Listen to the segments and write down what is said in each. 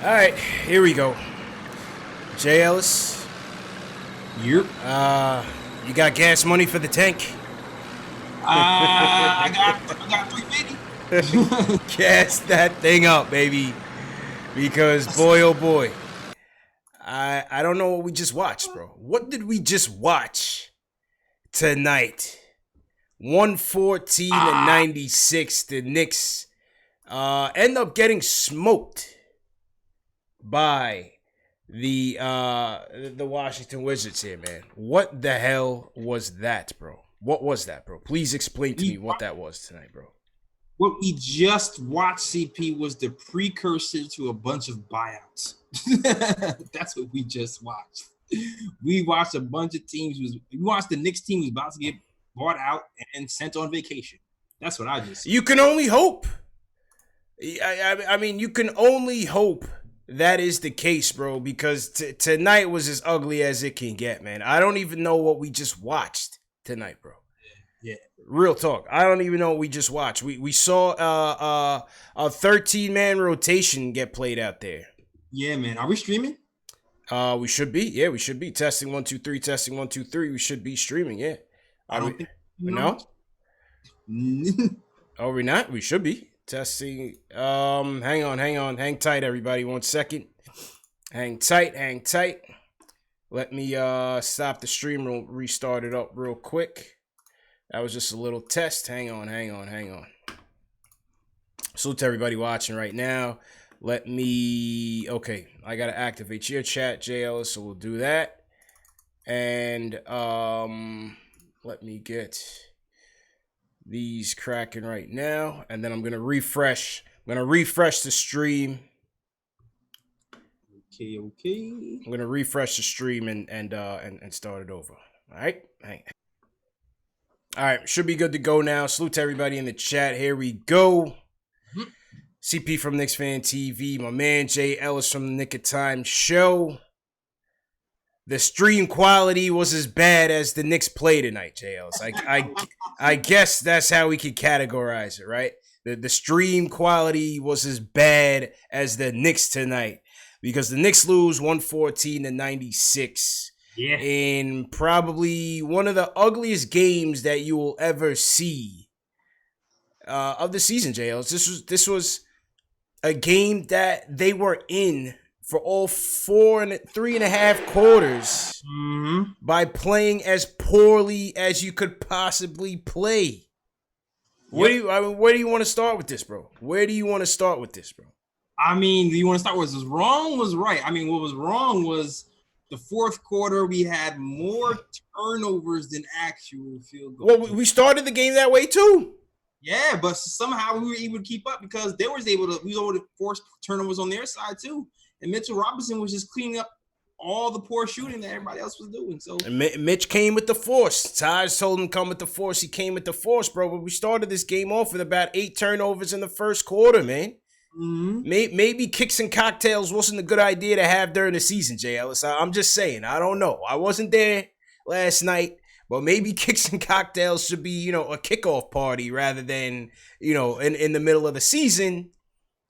All right, here we go. Jay Ellis, Yep. you got gas money for the tank? I got 350. Gas that thing up, baby. Because boy, oh boy, I don't know what we just watched, bro. What did we just watch tonight? 114-96. The Knicks end up getting smoked by the Washington Wizards here, man. What the hell was that, bro? What was that, bro? Please explain to me what that was tonight, bro. What we just watched, CP, was the precursor to a bunch of buyouts. That's what we just watched. We watched a bunch of teams. We watched the Knicks team was about to get bought out and sent on vacation. That's what I just said. You can only hope. I mean, you can only hope that is the case, bro, because tonight was as ugly as it can get, man. I don't even know what we just watched tonight, bro. Yeah. Real talk. I don't even know what we just watched. We saw a 13-man rotation get played out there. Yeah, man. Are we streaming? We should be. Yeah, we should be. Testing 1 2 3. Testing 1 2 3. We should be streaming. Yeah. I don't think. No. Are we not? We should be testing. Hang on. Hang tight, everybody. 1 second. Hang tight. Let me stop the stream. We'll restart it up real quick. That was just a little test. Hang on. Salute to everybody watching right now. Okay, I gotta activate your chat, JL, so we'll do that. And let me get these cracking right now, and then I'm gonna refresh. The stream. Okay. I'm gonna refresh the stream and start it over. All right. All right, should be good to go now. Salute to everybody in the chat. Here we go. CP from KnicksFanTV, my man Jay Ellis from the Nick of Time show. The stream quality was as bad as the Knicks play tonight, Jay Ellis. I guess that's how we could categorize it, right? The stream quality was as bad as the Knicks tonight because the Knicks lose 114-96. Yeah. In probably one of the ugliest games that you will ever see of the season, Jay Ellis. This was a game that they were in for all 3.5 quarters by playing as poorly as you could possibly play. Where do you want to start with this, bro? I mean, do you want to start with what was wrong was right? I mean, what was wrong was the fourth quarter, we had more turnovers than actual field goals. Well, we started the game that way too. Yeah, but somehow we were able to keep up because we were able to force turnovers on their side too. And Mitchell Robinson was just cleaning up all the poor shooting that everybody else was doing. So and Mitch came with the force. Taj told him come with the force. He came with the force, bro. But we started this game off with about 8 turnovers in the first quarter, man. Maybe kicks and cocktails wasn't a good idea to have during the season, Jay Ellis. I'm just saying. I don't know. I wasn't there last night, but maybe kicks and cocktails should be, a kickoff party rather than, in the middle of the season.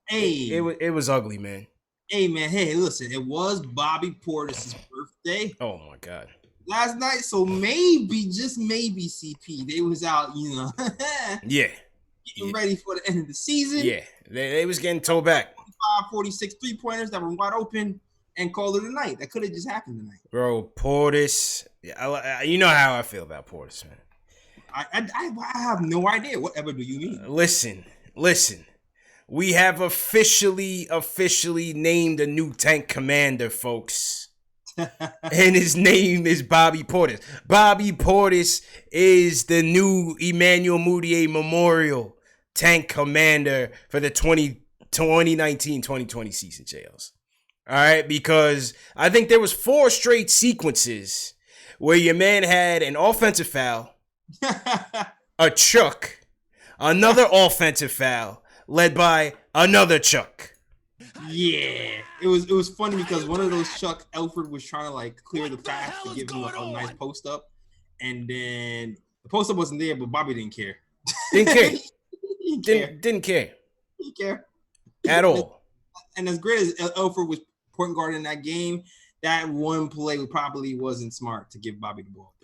Hey, it was ugly, man. Hey, man. Hey, listen. It was Bobby Portis' birthday. Oh my God. Last night, so maybe, just maybe, CP, they was out, Yeah. Getting ready for the end of the season. Yeah, they was getting towed back. 46 3-pointers that were wide open and called it a night. That could have just happened tonight. Bro, Portis, you know how I feel about Portis, man. I have no idea. Whatever do you mean? Listen. We have officially named a new tank commander, folks. And his name is Bobby Portis. Bobby Portis is the new Emmanuel Mudiay Memorial tank commander for the 2019-2020 season, JLs. All right, because I think there was 4 straight sequences where your man had an offensive foul, a chuck, another offensive foul, led by another chuck. Yeah, it was funny because one of those Chuck Elford was trying to clear the path to give him a nice post up, and then the post up wasn't there, but Bobby didn't care. Didn't care. Didn't care He care at all. And as great as Elford was point guard in that game, that one play probably wasn't smart to give Bobby the ball.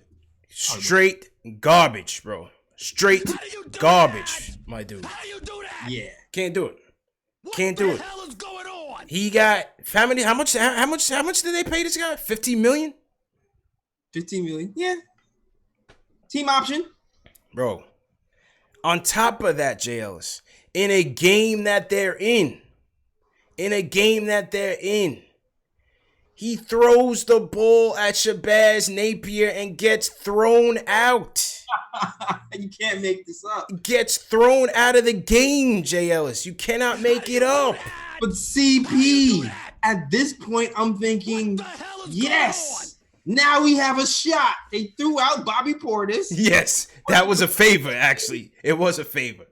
Straight garbage, bro. Straight garbage, my dude. How you do that? Yeah. Can't do it. What Can't the do it. hell is going on? He got how much did they pay this guy? 15 million? 15 million. Yeah. Team option. Bro. On top of that, J. Ellis, in a game that they're in, he throws the ball at Shabazz Napier and gets thrown out. You can't make this up. Gets thrown out of the game, J. Ellis. You cannot make it up. But CP, at this point, I'm thinking, yes, now we have a shot. They threw out Bobby Portis. Yes, that was a favor, actually. It was a favor.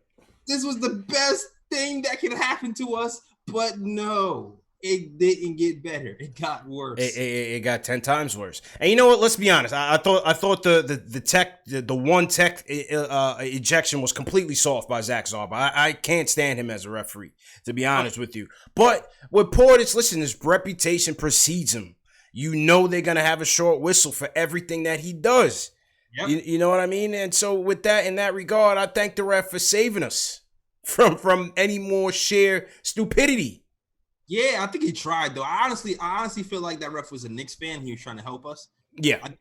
This was the best thing that could happen to us, but no. It didn't get better. It got worse. It got 10 times worse. And you know what? Let's be honest. I thought the one tech ejection was completely soft by Zach Zarba. I can't stand him as a referee, to be honest with you. But with Portis, listen, his reputation precedes him. You know they're gonna have a short whistle for everything that he does. Yep. You know what I mean? And so with that, in that regard, I thank the ref for saving us from any more sheer stupidity. Yeah, I think he tried though. I honestly feel like that ref was a Knicks fan. He was trying to help us. Yeah, I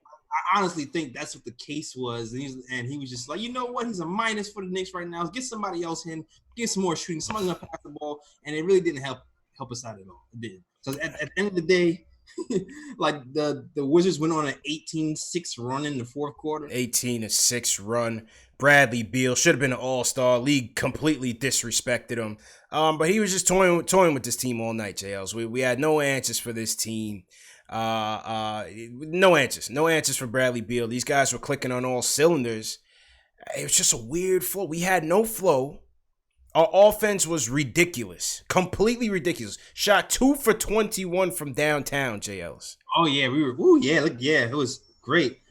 honestly think that's what the case was. And he was just like, you know what? He's a minus for the Knicks right now. Get somebody else in. Get some more shooting. Somebody's gonna pass the ball. And it really didn't help us out at all. It didn't. So at the end of the day, like the Wizards went on an 18-6 run in the fourth quarter. 18-6 run. Bradley Beal should have been an all-star. League completely disrespected him. But he was just toying with this team all night, JLs. We had no answers for this team. No answers for Bradley Beal. These guys were clicking on all cylinders. It was just a weird flow. We had no flow. Our offense was ridiculous. Completely ridiculous. Shot 2 for 21 from downtown, JLs. Oh, yeah. We were, ooh, yeah, look, yeah, it was great.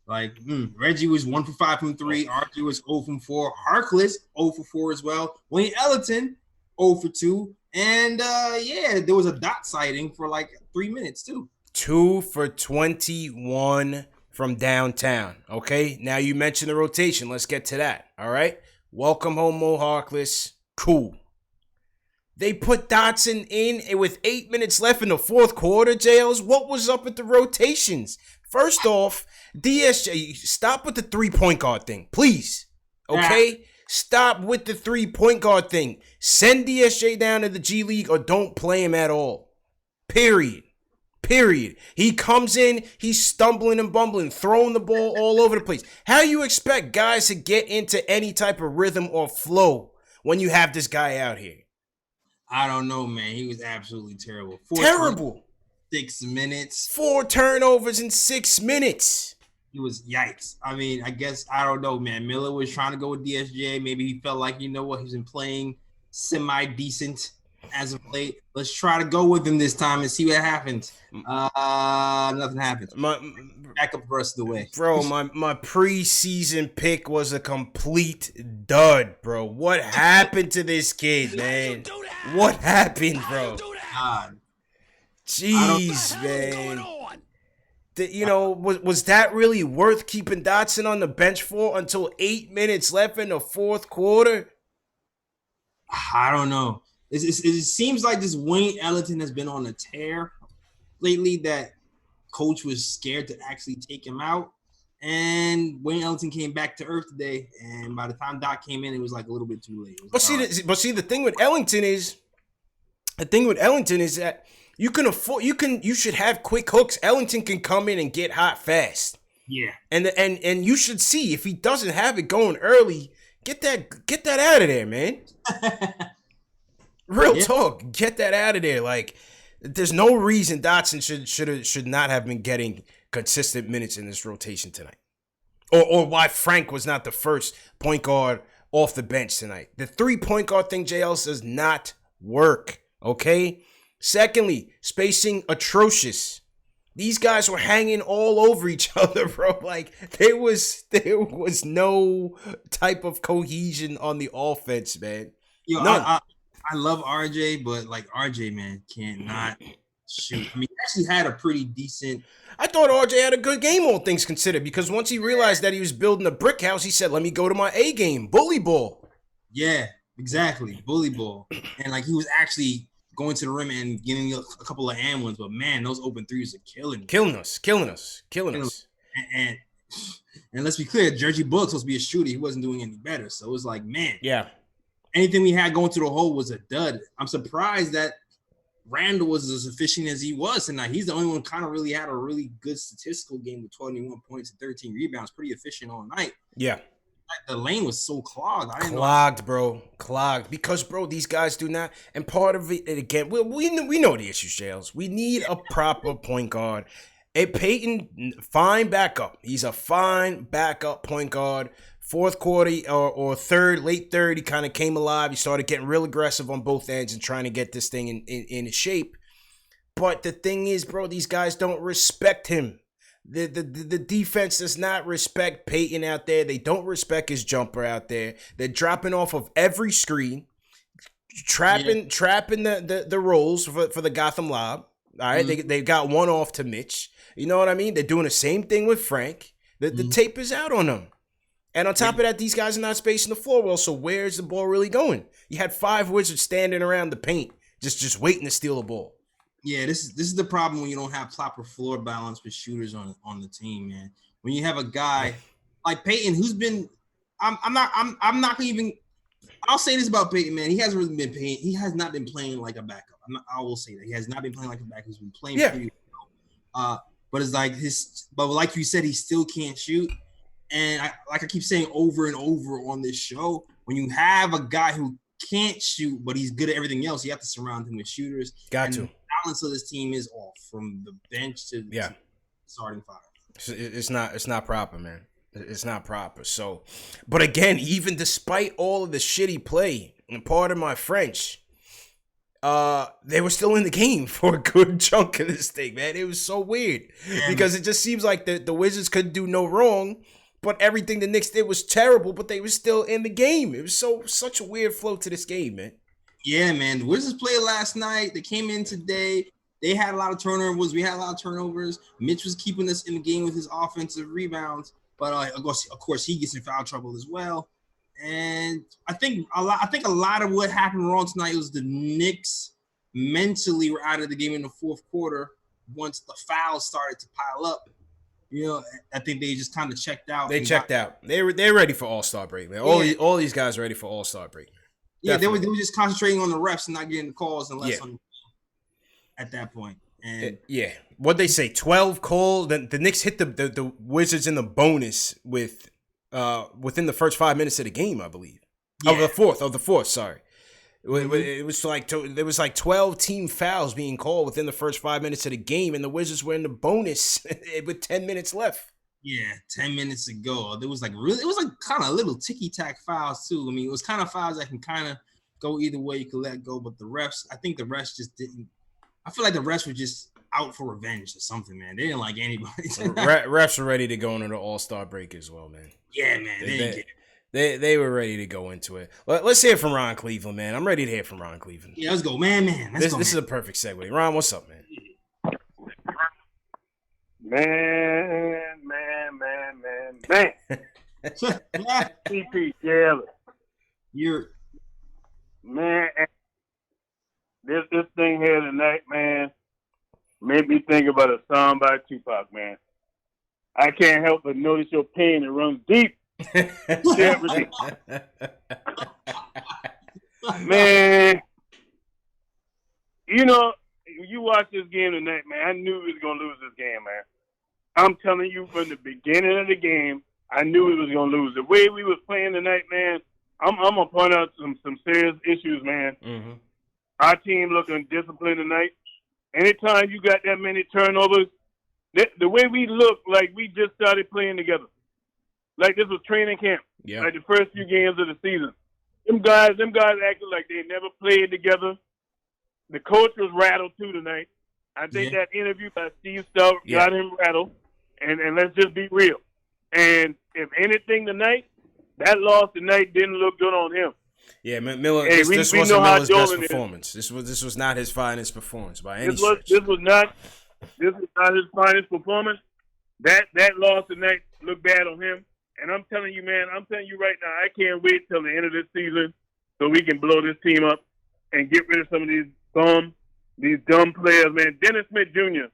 Reggie was 1 for 5 from 3. RJ was 0 from 4. Harkless 0 for 4 as well. Wayne Ellington 0 for 2. And there was a dot sighting for like 3 minutes too. 2 for 21 from downtown. Okay, now you mentioned the rotation. Let's get to that. All right. Welcome home, Mo Harkless. Cool. They put Dotson in with 8 minutes left in the fourth quarter, JLs. What was up with the rotations? First off, DSJ, stop with the 3-point guard thing, please. Okay? Stop with the 3-point guard thing. Send DSJ down to the G League or don't play him at all. Period. He comes in, he's stumbling and bumbling, throwing the ball all over the place. How you expect guys to get into any type of rhythm or flow when you have this guy out here? I don't know, man. He was absolutely terrible. Terrible. 6 minutes. 4 turnovers in 6 minutes. It was yikes. I mean, I guess, I don't know, man. Miller was trying to go with DSJ. Maybe he felt like, you know what, he's been playing semi-decent as of late. Let's try to go with him this time and see what happens. Nothing happens. Back up the rest of the way. Bro, my preseason pick was a complete dud, bro. What happened to this kid, man? What happened, bro? God. Jeez, man. Was that really worth keeping Dotson on the bench for until 8 minutes left in the fourth quarter? I don't know. It seems like this Wayne Ellington has been on a tear lately that coach was scared to actually take him out. And Wayne Ellington came back to earth today. And by the time Doc came in, it was like a little bit too late. The thing with Ellington is that you should have quick hooks. Ellington can come in and get hot fast. Yeah. And you should see if he doesn't have it going early, get that out of there, man. Real talk, get that out of there. Like, there's no reason Dotson should not have been getting consistent minutes in this rotation tonight, or why Frank was not the first point guard off the bench tonight. The 3-point guard thing, JL, does not work. Okay. Secondly, spacing atrocious. These guys were hanging all over each other, bro. Like, there was no type of cohesion on the offense, man. Yo, none. I love RJ, but like RJ, man, can't not shoot. I mean, he actually had a pretty decent. I thought RJ had a good game, all things considered, because once he realized that he was building a brick house, he said, "Let me go to my A game, bully ball." Yeah, exactly, bully ball, and like he was actually going to the rim and getting a couple of and ones. But man, those open threes are killing me. Killing us. And and let's be clear, Jersey Bullock's supposed to be a shooter. He wasn't doing any better. So it was like, man, Yeah. anything we had going to the hole was a dud. I'm surprised that Randall was as efficient as he was tonight. He's the only one kind of really had a really good statistical game with 21 points and 13 rebounds. Pretty efficient all night. Yeah. The lane was so clogged. Clogged. Because, bro, these guys do not. And part of it, again, we know the issues, Jails. We need a proper point guard. Peyton, fine backup. He's a fine backup point guard. Fourth quarter or late third, he kind of came alive. He started getting real aggressive on both ends and trying to get this thing in shape. But the thing is, bro, these guys don't respect him. The defense does not respect Peyton out there. They don't respect his jumper out there. They're dropping off of every screen, trapping the rolls for the Gotham Lob. All right, they got one off to Mitch. You know what I mean? They're doing the same thing with Frank. The tape is out on them. And on top of that, these guys are not spacing the floor well, so where's the ball really going? You had 5 Wizards standing around the paint, just waiting to steal the ball. Yeah, this is the problem when you don't have proper floor balance with shooters on the team, man. When you have a guy like Peyton, who's been, I'm not gonna even. I'll say this about Peyton, man. He hasn't really been playing. He has not been playing like a backup. I will say that he has not been playing like a backup. He's been playing pretty well. But it's like but like you said, he still can't shoot. And I keep saying over and over on this show, when you have a guy who can't shoot, but he's good at everything else, you have to surround him with shooters. The balance of this team is off from the bench to starting five. It's not proper, man. It's not proper. So, but again, even despite all of the shitty play, and pardon my French, they were still in the game for a good chunk of this thing, man. It was so weird because it just seems like the Wizards couldn't do no wrong, but everything the Knicks did was terrible, but they were still in the game. It was such a weird flow to this game, man. Yeah, man. The Wizards played last night. They came in today. They had a lot of turnovers. We had a lot of turnovers. Mitch was keeping us in the game with his offensive rebounds, but of course, he gets in foul trouble as well. And I think a lot of what happened wrong tonight was the Knicks mentally were out of the game in the fourth quarter once the fouls started to pile up. You know, I think they just kind of checked out. They checked out. They're ready for All-Star break, man. All these guys are ready for All-Star break. Yeah, they were just concentrating on the refs and not getting the calls unless at that point. And what'd they say? 12 calls. The Knicks hit the Wizards in the bonus with within the first 5 minutes of the game, I believe. Yeah. Of the fourth. Sorry. It was like there was like 12 team fouls being called within the first 5 minutes of the game, and the Wizards were in the bonus with 10 minutes left. Yeah, 10 minutes ago. It was like kind of little ticky-tack fouls too. I mean, it was kind of fouls that can kind of go either way. You could let go, but I think the refs just didn't. I feel like the refs were just out for revenge or something, man. They didn't like anybody. Refs were ready to go into the All-Star break as well, man. Yeah, man. They didn't get it. They were ready to go into it. Let's hear from Ron Cleveland, man. I'm ready to hear from Ron Cleveland. Yeah, let's go, man. This is a perfect segue. Ron, what's up, man? Man. CP Jalen. Man, this thing here tonight, man, made me think about a song by Tupac, man. I can't help but notice your pain. It runs deep. Man, you know, you watch this game tonight, man. I knew we was gonna lose this game, man. I'm telling you, from the beginning of the game, I knew we was gonna lose. The way we was playing tonight, man, I'm gonna point out some serious issues, man. Mm-hmm. Our team looking disciplined tonight. Anytime you got that many turnovers, the way we look like we just started playing together. Like this was training camp. Yeah. Like the first few games of the season. Them guys acted like they never played together. The coach was rattled too tonight. I think that interview by Steve Stout got him rattled. And let's just be real. And if anything tonight, that loss tonight didn't look good on him. Yeah, Miller. Hey, This we wasn't know how Miller's best Dolan is. performance. This was not his finest performance by any This was stretch. this was not his finest performance. That loss tonight looked bad on him. And I'm telling you, man, I'm telling you right now, I can't wait till the end of this season so we can blow this team up and get rid of some of these dumb players, man. Dennis Smith Jr.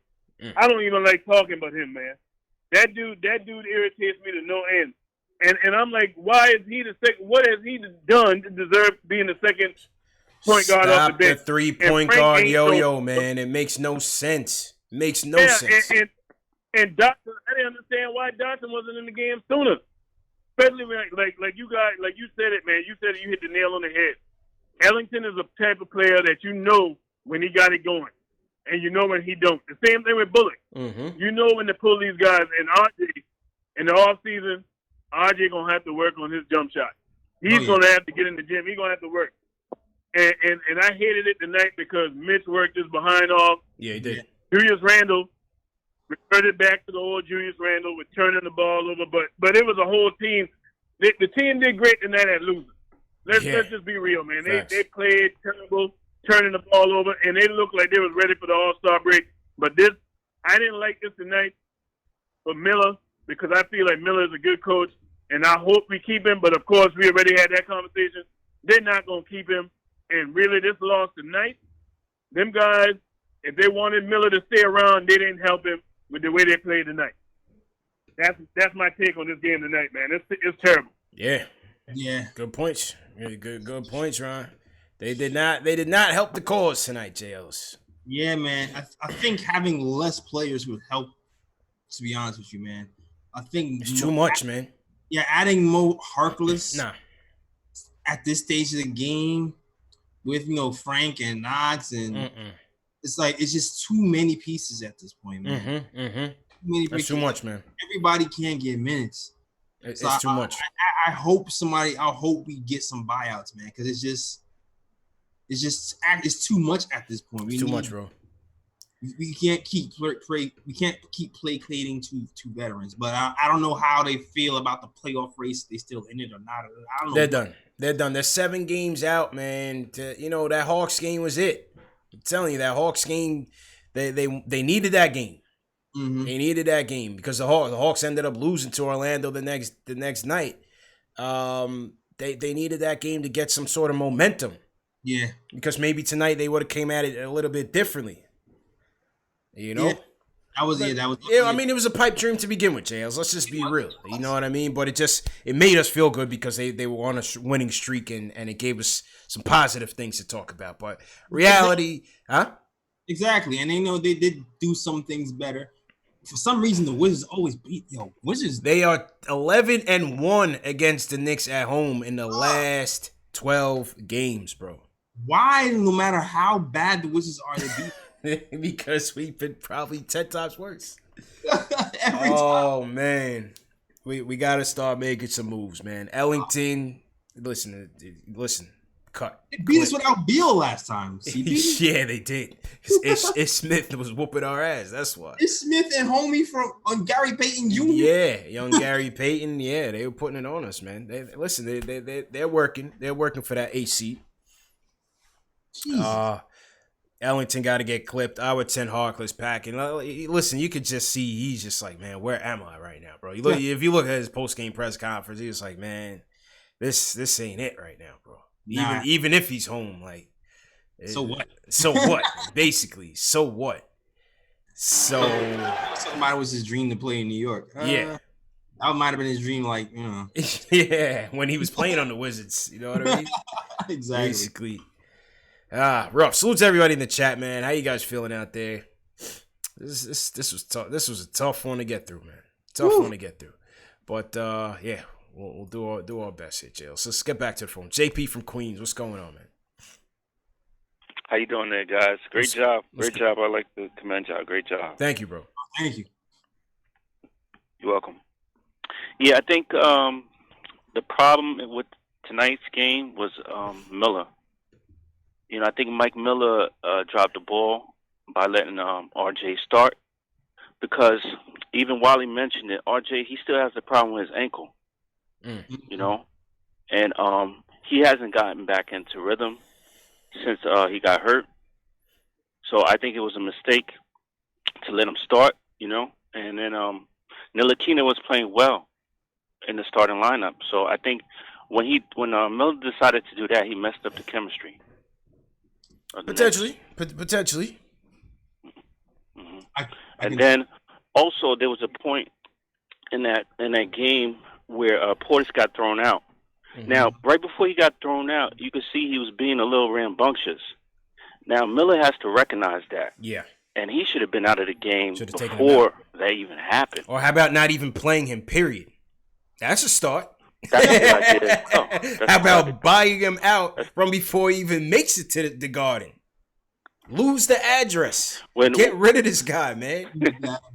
I don't even like talking about him, man. That dude irritates me to no end. And I'm like, why is he the second? What has he done to deserve being the second point guard off the Stop bench? the 3-point guard yo-yo, man. It makes no sense. It makes no sense. And Dotson, I didn't understand why Dotson wasn't in the game sooner. Especially when, like you guys, like you said it, man. You said it, you hit the nail on the head. Ellington is a type of player that you know when he got it going, and you know when he don't. The same thing with Bullock. Mm-hmm. You know when to pull these guys. And RJ, in the off season, RJ gonna have to work on his jump shot. He's gonna have to get in the gym. He's gonna have to work. And I hated it tonight because Mitch worked his behind off. Yeah, he did. Julius Randle reverted back to the old Julius Randle with turning the ball over, but it was a whole team. The team did great tonight at losing. Let's just be real, man. They played terrible, turning the ball over, and they looked like they was ready for the All-Star break. But I didn't like this tonight for Miller because I feel like Miller is a good coach, and I hope we keep him. But, of course, we already had that conversation. They're not going to keep him. And really, this loss tonight, them guys, if they wanted Miller to stay around, they didn't help him with the way they played tonight. That's my take on this game tonight, man. It's terrible. Yeah. Good points. Really good points, Ron. They did not help the cause tonight, JLs. Yeah, man. I think having less players would help. To be honest with you, man, I think it's too much, man. Yeah, adding Mo Harkless at this stage of the game with Frank and Knox and it's like it's just too many pieces at this point, man. That's too much, man. Everybody can't get minutes. It's too much. I hope we get some buyouts, man, because it's too much at this point. It's too much, bro. We can't keep placating to veterans, but I don't know how they feel about the playoff race. They still in it or not? I don't know. They're done. They're 7 games out, man. That Hawks game was it. I'm telling you, that Hawks game, they needed that game. Mm-hmm. They needed that game because the Hawks ended up losing to Orlando the next night. They needed that game to get some sort of momentum. Yeah, because maybe tonight they would have came at it a little bit differently. Yeah. That was. I mean, it was a pipe dream to begin with, JLs. Let's just be real. You know what I mean? But it made us feel good because they were on a winning streak and it gave us some positive things to talk about. But reality, Exactly, and they did do some things better. For some reason, the Wizards always beat Wizards. They are 11-1 against the Knicks at home in the last 12 games, bro. Why, no matter how bad the Wizards are, they beat? Because we've been probably 10 times worse. Every time. Man. We got to start making some moves, man. Ellington, listen, cut. They beat us without Beal last time. Yeah, they did. Ish Smith was whooping our ass. That's why. Ish Smith and homie on Gary Payton Jr. Yeah, young Gary Payton. Yeah, they were putting it on us, man. They're working. They're working for that AC. Ellington got to get clipped. I would send Harkless packing. Listen, you could just see he's just like, man, where am I right now, bro? If you look at his post-game press conference, he was like, man, this ain't it right now, bro. Even if he's home, like, so what? So what? Basically, so what? So somebody was his dream to play in New York. Yeah, that might have been his dream, like yeah, when he was playing on the Wizards. You know what I mean? Exactly. Basically. Rough. Salute to everybody in the chat, man. How you guys feeling out there? This was tough. This was a tough one to get through, man. Tough one to get through. But yeah, we'll do our best here, Jill. So let's get back to the phone. JP from Queens, what's going on, man? How you doing there, guys? Great job. Great job. I like to commend y'all. Great job. Thank you, bro. Thank you. You're welcome. Yeah, I think the problem with tonight's game was Miller. I think Mike Miller dropped the ball by letting RJ start because even while he mentioned it, RJ, he still has the problem with his ankle, and he hasn't gotten back into rhythm since he got hurt. So I think it was a mistake to let him start, and then Ntilikina was playing well in the starting lineup. So I think when Miller decided to do that, he messed up the chemistry. Potentially. Mm-hmm. And then also there was a point in that game where Portis got thrown out. Mm-hmm. Now, right before he got thrown out, you could see he was being a little rambunctious. Now, Miller has to recognize that. Yeah. And he should have been out of the game before that even happened. Or how about not even playing him, period? That's a start. That's a good idea. How about buying him out from before he even makes it to the Garden? Lose the address. Get rid of this guy, man.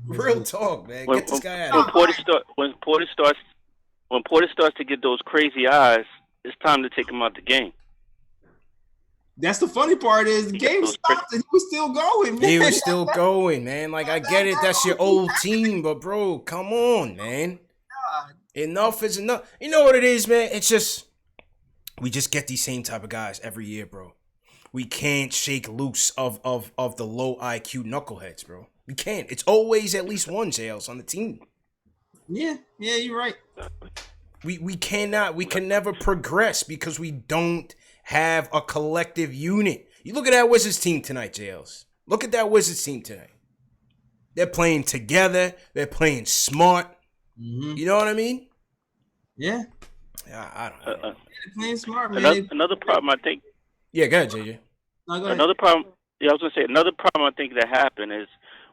Real talk, man. Get this guy out. When Portis starts to get those crazy eyes, it's time to take him out the game. That's the funny part is the game stopped and he was still going, man. He was still going, man. Like, I get it. That's your old team, but, bro, come on, man. Enough is enough. You know what it is, man? It's just, we just get these same type of guys every year, bro. We can't shake loose of the low IQ knuckleheads, bro. We can't. It's always at least one jails on the team. Yeah, you're right. We cannot. We can never progress because we don't have a collective unit. You look at that Wizards team tonight, JLs. Look at that Wizards team tonight. They're playing together. They're playing smart. Mm-hmm. You know what I mean? Yeah. I don't know. They're playing smart, man. Another problem, I think. Yeah, go ahead, JJ. No, go ahead. Another problem. Yeah, I was gonna say another problem I think that happened is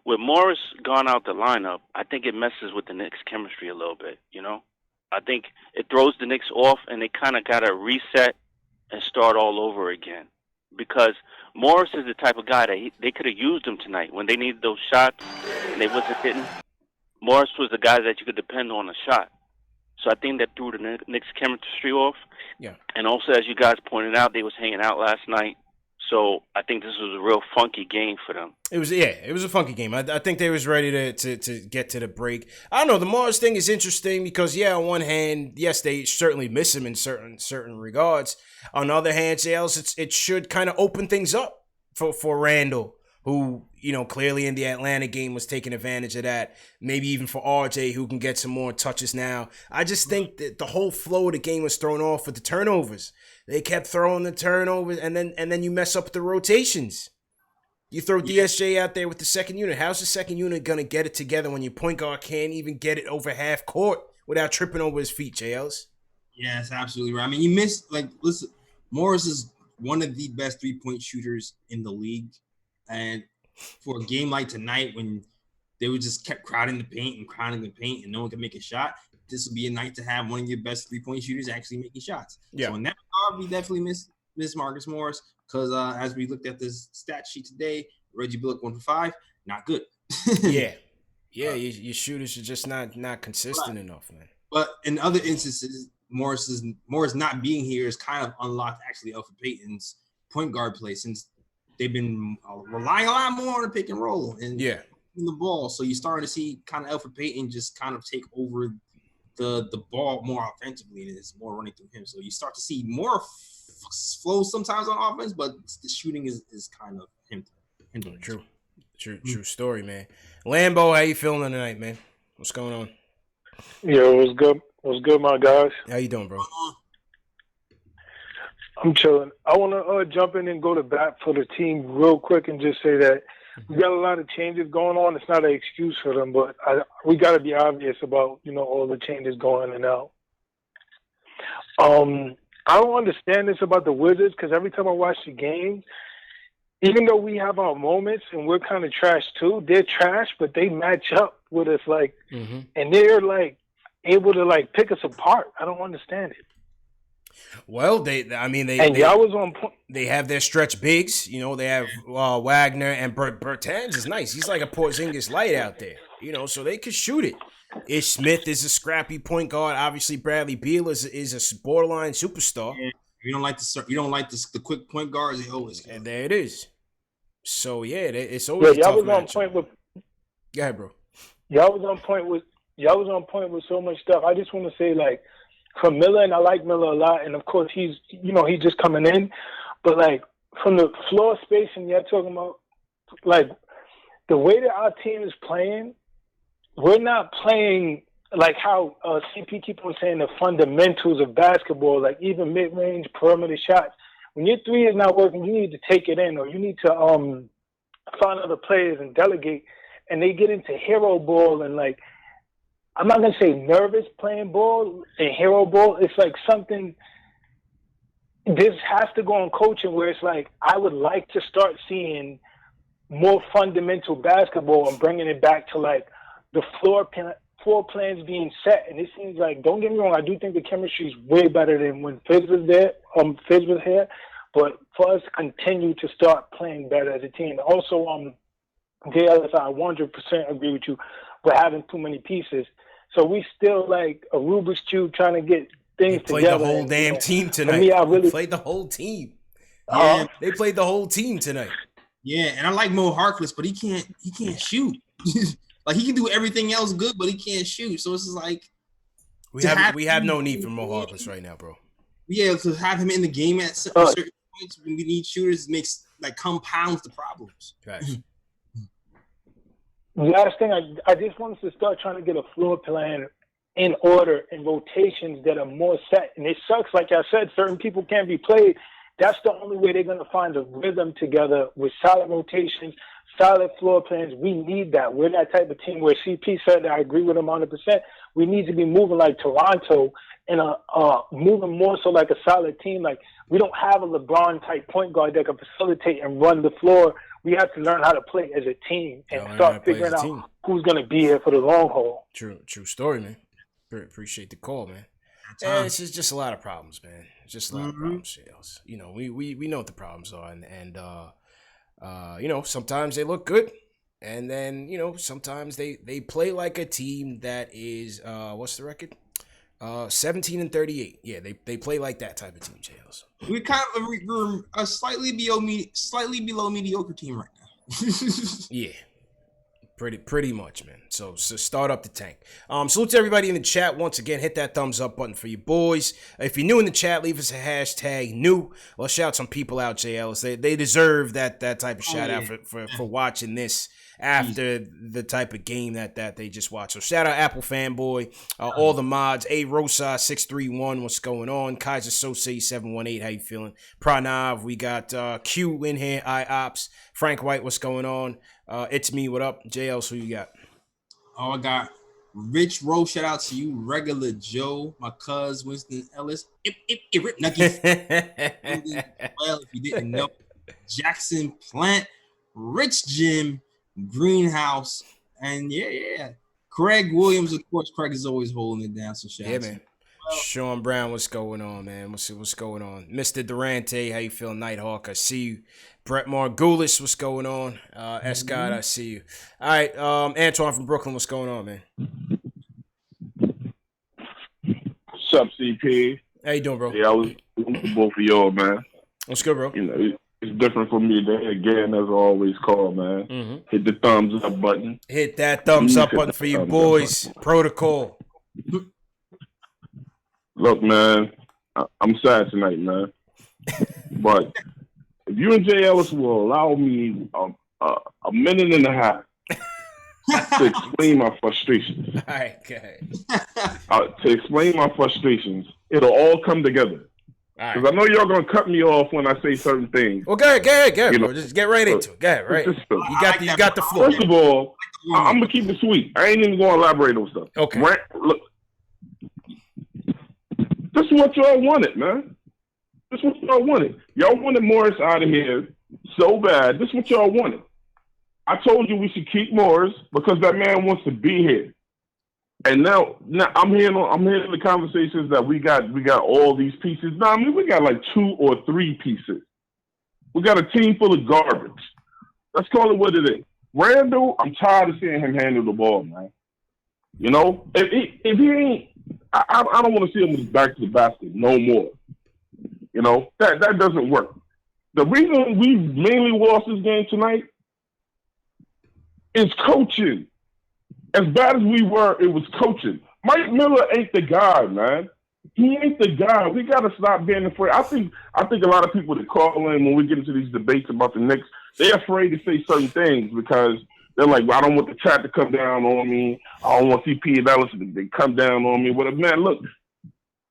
with Morris gone out the lineup. I think it messes with the Knicks' chemistry a little bit. I think it throws the Knicks off, and they kind of got to reset and start all over again. Because Morris is the type of guy that they could have used him tonight when they needed those shots and they wasn't hitting. Morris was the guy that you could depend on a shot. So I think that threw the Knicks' chemistry off. Yeah. And also, as you guys pointed out, they was hanging out last night. So I think this was a real funky game for them. It was a funky game. I think they was ready to get to the break. I don't know. The Morris thing is interesting because, on one hand, yes, they certainly miss him in certain regards. On the other hand, it should kind of open things up for Randall, who, clearly in the Atlanta game was taking advantage of that. Maybe even for RJ, who can get some more touches now. I just think that the whole flow of the game was thrown off with the turnovers. They kept throwing the turnovers, and then you mess up the rotations. You throw DSJ out there with the second unit. How's the second unit going to get it together when your point guard can't even get it over half court without tripping over his feet, JLs? Yeah, that's absolutely right. I mean, you missed, listen, Morris is one of the best three-point shooters in the league. And for a game like tonight when they would just kept crowding the paint and no one could make a shot, this would be a night to have one of your best three-point shooters actually making shots. Yeah. So in that regard, we definitely miss Marcus Morris because as we looked at this stat sheet today, Reggie Bullock 1 for 5, not good. Your shooters are just not consistent enough, man. But in other instances, Morris not being here is kind of unlocked actually Elfrid Payton's point guard play since they've been relying a lot more on the pick and roll and in the ball. So you're starting to see kind of Elfrid Payton just kind of take over the ball more offensively, and it's more running through him. So you start to see more flow sometimes on offense, but the shooting is kind of hindering. True story, man. Lambo, how you feeling tonight, man? What's going on? Yo, what's good? What's good, my guys? How you doing, bro? I'm chilling. I want to jump in and go to bat for the team real quick and just say that we got a lot of changes going on. It's not an excuse for them, but we got to be obvious about, all the changes going in and out. I don't understand this about the Wizards because every time I watch the game, even though we have our moments and we're kind of trash too, they're trash, but they match up with us and they're able to pick us apart. I don't understand it. Well, y'all was on point. They have their stretch bigs. They have Wagner and Bertans is nice. He's like a Porzingis light out there. So they could shoot it. Ish Smith is a scrappy point guard. Obviously, Bradley Beal is a borderline superstar. Yeah, you don't like the quick point guards. They always and there it is. So it's always a tough was on point with. Go ahead, bro. Y'all was on point with so much stuff. I just want to say from Miller, and I like Miller a lot. And of course, he's just coming in, but like from the floor spacing you're talking about, like the way that our team is playing, we're not playing like how CP keep on saying the fundamentals of basketball, like even mid-range perimeter shots. When your three is not working, you need to take it in, or you need to find other players and delegate. And they get into hero ball and like, I'm not gonna say nervous playing ball and hero ball. It's like something. This has to go on coaching where it's like I would like to start seeing more fundamental basketball and bringing it back to like the floor plans being set. And it seems like, don't get me wrong, I do think the chemistry is way better than when Fizz was there. Fizz was here, but for us to continue to start playing better as a team. Also, JLS, I 100% agree with you. We're having too many pieces, so we still like a Rubik's cube trying to get things played together. The whole damn team tonight. Me, I really played the whole team. Yeah, they played the whole team tonight. Yeah, and I like Mo Harkless, but he can't shoot. Like he can do everything else good, but he can't shoot. So it's just like we have no need for Mo Harkless right now, bro. Yeah, to have him in the game at certain points when we need shooters makes like compounds the problems. Right. Last thing, I just wanted to start trying to get a floor plan in order and rotations that are more set. And it sucks, like I said, certain people can't be played. That's the only way they're going to find a rhythm together with solid rotations, solid floor plans. We need that. We're that type of team where CP said that I agree with him 100%. We need to be moving like Toronto and moving more so like a solid team. Like we don't have a LeBron-type point guard that can facilitate and run the floor. We have to learn how to play as a team and start figuring out who's going to be here for the long haul. True story, man. Appreciate the call, man. Yeah, it's just a lot of problems, man. It's just a lot of problems, Shales. You know, we know what the problems are, and you know, sometimes they look good, and then you know, sometimes they play like a team that is what's the record? 17-38. Yeah, they play like that type of team, Shales. We're a slightly below mediocre team right now. Yeah. Pretty much, man. So start up the tank. Salute to everybody in the chat. Once again, hit that thumbs up button for you boys. If you're new in the chat, leave us a hashtag new. Let's shout some people out, JLs. They deserve that type of shout out for watching this after the type of game that they just watched. So shout out Apple Fanboy, all the mods, A Rosa 631, what's going on? Kaiser Sosei 718, how you feeling? Pranav, we got Q in here, IOPS, Frank White, what's going on? It's me, what up? JLs, who you got? Oh, I got Rich Rowe, shout out to you, Regular Joe, my cuz Winston Ellis, Rip Nuggets. Well, if you didn't know, Jackson Plant, Rich Jim, Greenhouse, and yeah. Craig Williams, of course. Craig is always holding it down. So shout out to man. Sean Brown, what's going on, man? What's going on? Mr. Durante, how you feeling? Nighthawk, I see you. Brett Margulis, what's going on? Escott, I see you. All right, Antoine from Brooklyn, what's going on, man? What's up, CP? How you doing, bro? Yeah, I was both of y'all, man. What's good, bro? You know, it's different for me today. Again, as I always call, man. Hit the thumbs up button. Hit that thumbs up button for you boys. Protocol. Look, man, I'm sad tonight, man. But if you and Jay Ellis will allow me a minute and a half to explain my frustrations. All right, okay. To explain my frustrations, it'll all come together. Because I know y'all going to cut me off when I say certain things. Well, go ahead, bro. Just get right into it. Go ahead, right. You got the floor. First of all, I'm going to keep it sweet. I ain't even going to elaborate on stuff. Okay. Look, this is what y'all wanted, man. This is what y'all wanted. Y'all wanted Morris out of here so bad. This is what y'all wanted. I told you we should keep Morris because that man wants to be here. And now I'm hearing the conversations that we got all these pieces. No, I mean we got like 2 or 3 pieces. We got a team full of garbage. Let's call it what it is. Randall, I'm tired of seeing him handle the ball, man. You know, if he ain't, I don't want to see him with his back to the basket no more. You know, that doesn't work. The reason we mainly lost this game tonight is coaching. As bad as we were, it was coaching. Mike Miller ain't the guy, man. He ain't the guy. We got to stop being afraid. I think a lot of people that call in when we get into these debates about the Knicks, they're afraid to say certain things because they're like, well, I don't want the chat to come down on me. I don't want CP and Ellis to come down on me. Whatever. Man, look,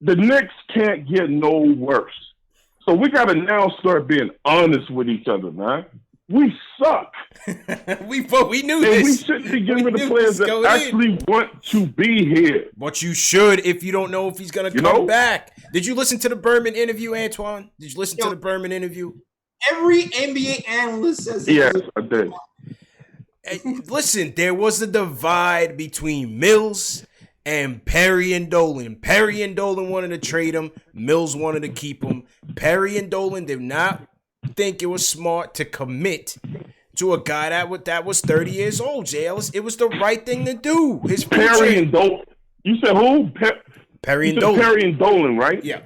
the Knicks can't get no worse. So we got to now start being honest with each other, man. We suck. we knew and this. We shouldn't be giving the players that actually want to be here. But you should if you don't know if he's going to come back. Did you listen to the Berman interview, Antoine? Did you listen to the Berman interview? Every NBA analyst says yes, I did. Listen, there was a divide between Mills and Perry and Dolan. Perry and Dolan wanted to trade him. Mills wanted to keep him. Perry and Dolan did not think it was smart to commit to a guy that was 30 years old, Jay Ellis. It was the right thing to do. His future. Perry and Dolan. You said who? Perry and Dolan. Perry and Dolan, right? Yeah.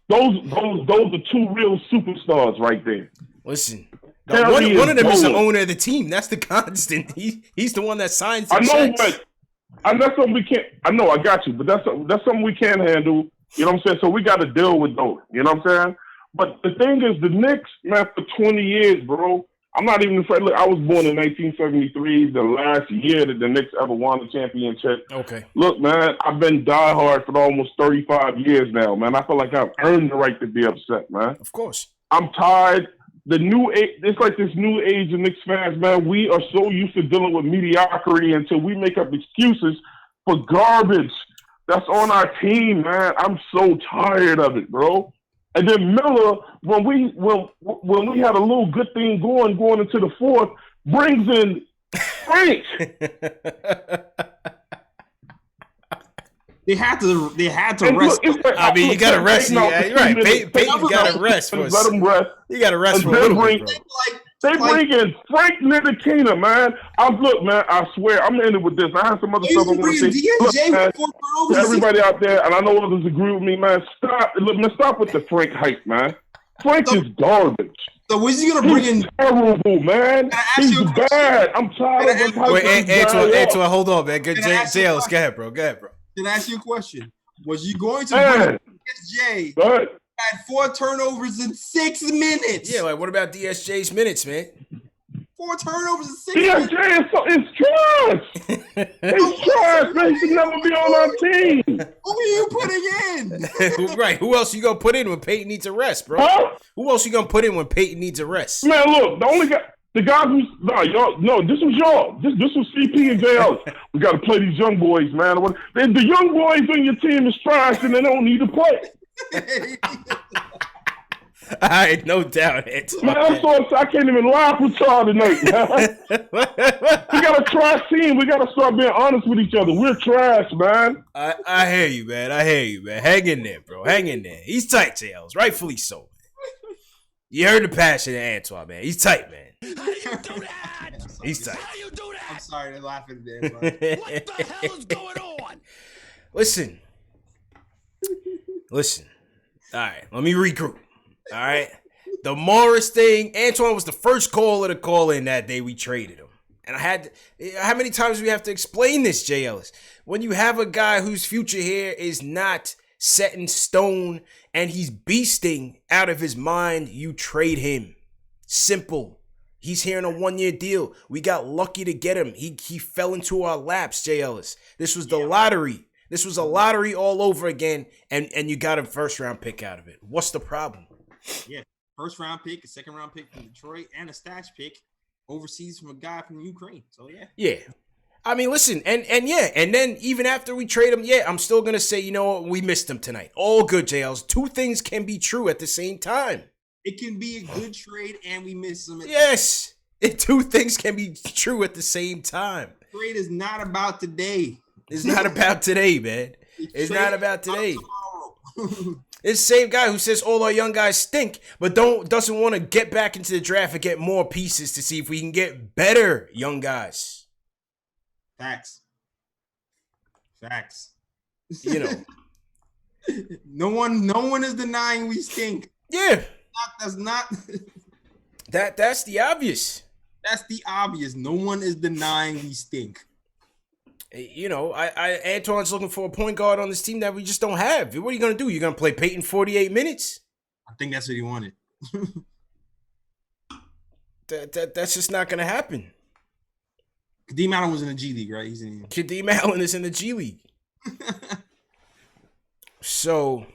Those are two real superstars right there. Listen, one of them is the owner of the team. That's the constant. He's the one that signs the checks. But that's something we can't. I know, I got you, but that's something we can't handle. You know what I'm saying? So we got to deal with those. You know what I'm saying? But the thing is, the Knicks, man, for 20 years, bro. I'm not even afraid. Look, I was born in 1973, the last year that the Knicks ever won a championship. Okay. Look, man, I've been diehard for almost 35 years now, man. I feel like I've earned the right to be upset, man. Of course. I'm tired. The new age, it's like this new age of Knicks fans, man. We are so used to dealing with mediocrity until we make up excuses for garbage that's on our team, man. I'm so tired of it, bro. And then Miller, when we had a little good thing going into the fourth, brings in Frank. They had to rest. I mean, you got to rest. Right. Peyton got to rest for let him rest. You got to rest for a little bit, bro. They bring in Frank Ntilikina, man. Look, man, I swear, I'm ending with this. I have some other stuff I want to say. Look, man, everybody out there, and I know others agree with me, man, stop with the Frank hype, man. Frank is garbage. So when's he gonna bring in? Terrible, man. He's bad. I'm tired of him. Wait, Antoine, hold on, man. Good, Jay Ellis, go ahead, bro. Can I ask you a question? Was you going to bring DSJ? Had 4 turnovers in 6 minutes. Yeah, like what about DSJ's minutes, man? 4 turnovers in 6 minutes. DSJ is trash. It's trash, man. He should never be on our team. Who are you putting in? Right. Who else you gonna put in when Peyton needs a rest, bro? Huh? Who else you gonna put in when Peyton needs a rest? Man, look, the only guy. The guys who's this was y'all. This was CP and JL. We got to play these young boys, man. The young boys on your team is trash, and they don't need to play. All right, no doubt. Man, I'm so upset. I can't even laugh with y'all tonight, man. We got a trash team. We got to start being honest with each other. We're trash, man. I hear you, man. Hang in there, bro. Hang in there. He's tight, JLs. Rightfully so. You heard the passion of Antoine, man. He's tight, man. How do you do that? He's tight. How do you do that? I'm sorry to laugh at that. What the hell is going on? Listen. All right, let me regroup. All right. The Morris thing, Antoine was the first caller to call in that day we traded him. And how many times do we have to explain this, Jay Ellis? When you have a guy whose future here is not set in stone and he's beasting out of his mind, you trade him. Simple. He's here in a 1-year deal. We got lucky to get him. He fell into our laps, Jay Ellis. This was the lottery. This was a lottery all over again, and you got a first-round pick out of it. What's the problem? Yeah, first-round pick, a second-round pick from Detroit, and a stash pick overseas from a guy from Ukraine. So, yeah. Yeah. I mean, listen, and then even after we trade him, I'm still going to say, you know what, we missed him tonight. All good, JLs. 2 things can be true at the same time. It can be a good trade, and we miss him. Yes. 2 things can be true at the same time. Trade is not about today. It's not about today, man. It's not about today. It's the same guy who says all our young guys stink, but doesn't want to get back into the draft and get more pieces to see if we can get better young guys. Facts. You know. No one is denying we stink. Yeah. That's not. That's the obvious. That's the obvious. No one is denying we stink. You know, Antoine's looking for a point guard on this team that we just don't have. What are you gonna do? You're gonna play Peyton 48 minutes? I think that's what he wanted. That's just not gonna happen. Kadeem Allen was in the G League, right? He's in. Kadeem Allen is in the G League. So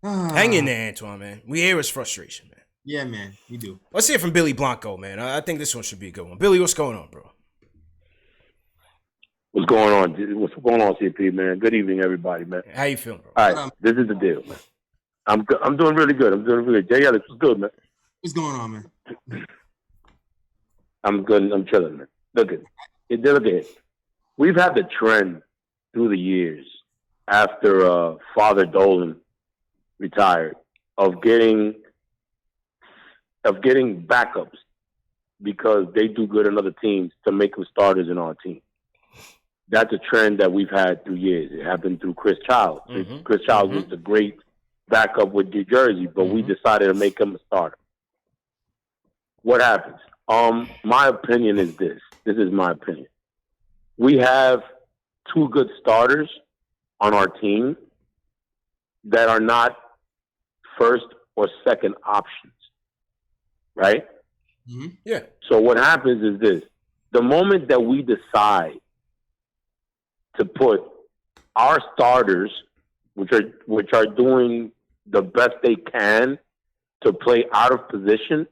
hang in there, Antoine, man. We hear his frustration, man. Yeah, man, we do. Let's hear from Billy Blanco, man. I think this one should be a good one. Billy, what's going on, bro? What's going on? What's going on, CP, man? Good evening, everybody, man. How you feeling, bro? All right, this is the deal, man. I'm doing really good. I'm doing really good. Jay Ellis, what's good, man? What's going on, man? I'm good. I'm chilling, man. Look at it. We've had the trend through the years after Father Dolan retired of getting backups because they do good in other teams to make them starters in our team. That's a trend that we've had through years. It happened through Chris Childs. Mm-hmm. Chris Childs was a great backup with New Jersey, but we decided to make him a starter. What happens? My opinion is this. This is my opinion. We have two good starters on our team that are not first or second options, right? Mm-hmm. Yeah. So what happens is this. The moment that we decide to put our starters, which are doing the best they can to play out of position.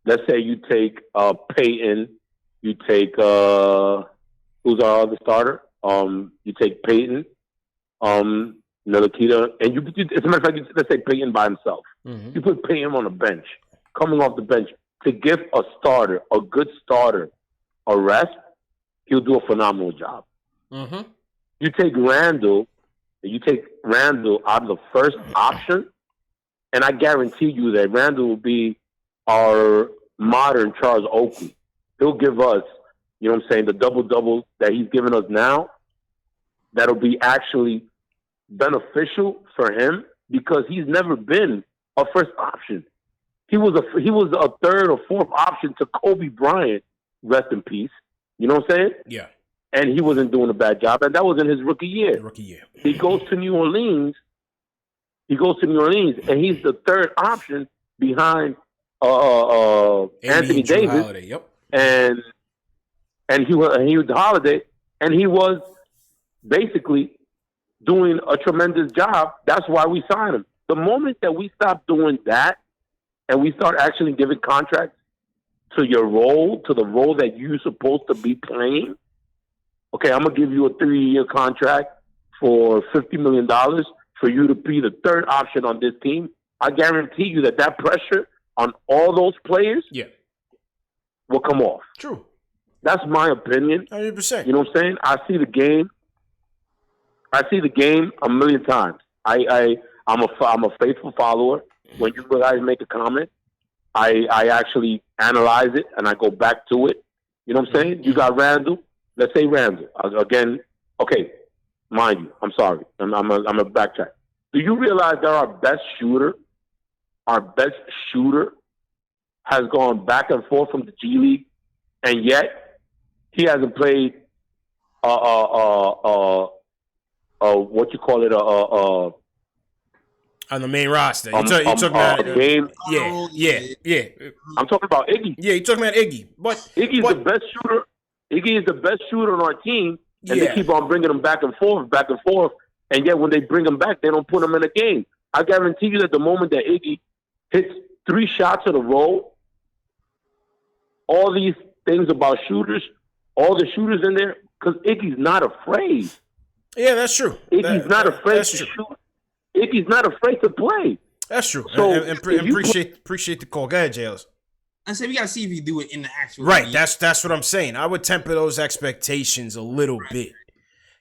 Let's say you take Peyton, you take who's our other starter? You take Peyton, Nilakita, and you. As a matter of fact, let's say Peyton by himself. Mm-hmm. You put Peyton on the bench, coming off the bench to give a starter, a good starter, a rest. He'll do a phenomenal job. Mm-hmm. You take Randall out of the first option, and I guarantee you that Randall will be our modern Charles Oakley. He'll give us, you know what I'm saying, the double-double that he's giving us now. That'll be actually beneficial for him because he's never been a first option. He was a third or fourth option to Kobe Bryant, rest in peace. You know what I'm saying? Yeah. And he wasn't doing a bad job, and that was in his rookie year. He goes to New Orleans. And he's the third option behind Anthony Davis. Holiday, yep. And he was Holiday, and he was basically doing a tremendous job. That's why we signed him. The moment that we stop doing that, and we start actually giving contracts to your role, to the role that you're supposed to be playing. Okay, I'm going to give you a 3-year contract for $50 million for you to be the third option on this team. I guarantee you that pressure on all those players will come off. True. That's my opinion. 100%. You know what I'm saying? I see the game a million times. I'm a faithful follower. When you guys make a comment, I actually analyze it and I go back to it. You know what I'm saying? You got Randall. Let's say Randall. Again, okay, mind you, I'm sorry. I'm a backtrack. Do you realize that our best shooter has gone back and forth from the G League, and yet he hasn't played what you call it on the main roster. You talking about game? Yeah. I'm talking about Iggy. Yeah, you're talking about Iggy. But Iggy's the best shooter. Iggy is the best shooter on our team, and they keep on bringing him back and forth, and yet when they bring him back, they don't put him in a game. I guarantee you that the moment that Iggy hits 3 shots in a row, all these things about shooters, all the shooters in there, because Iggy's not afraid. Yeah, that's true. Iggy's not afraid to shoot. Iggy's not afraid to play. That's true. So and appreciate the call. Go ahead, Jails. I say we gotta see if you do it in the actual right. league. That's what I'm saying. I would temper those expectations a little bit.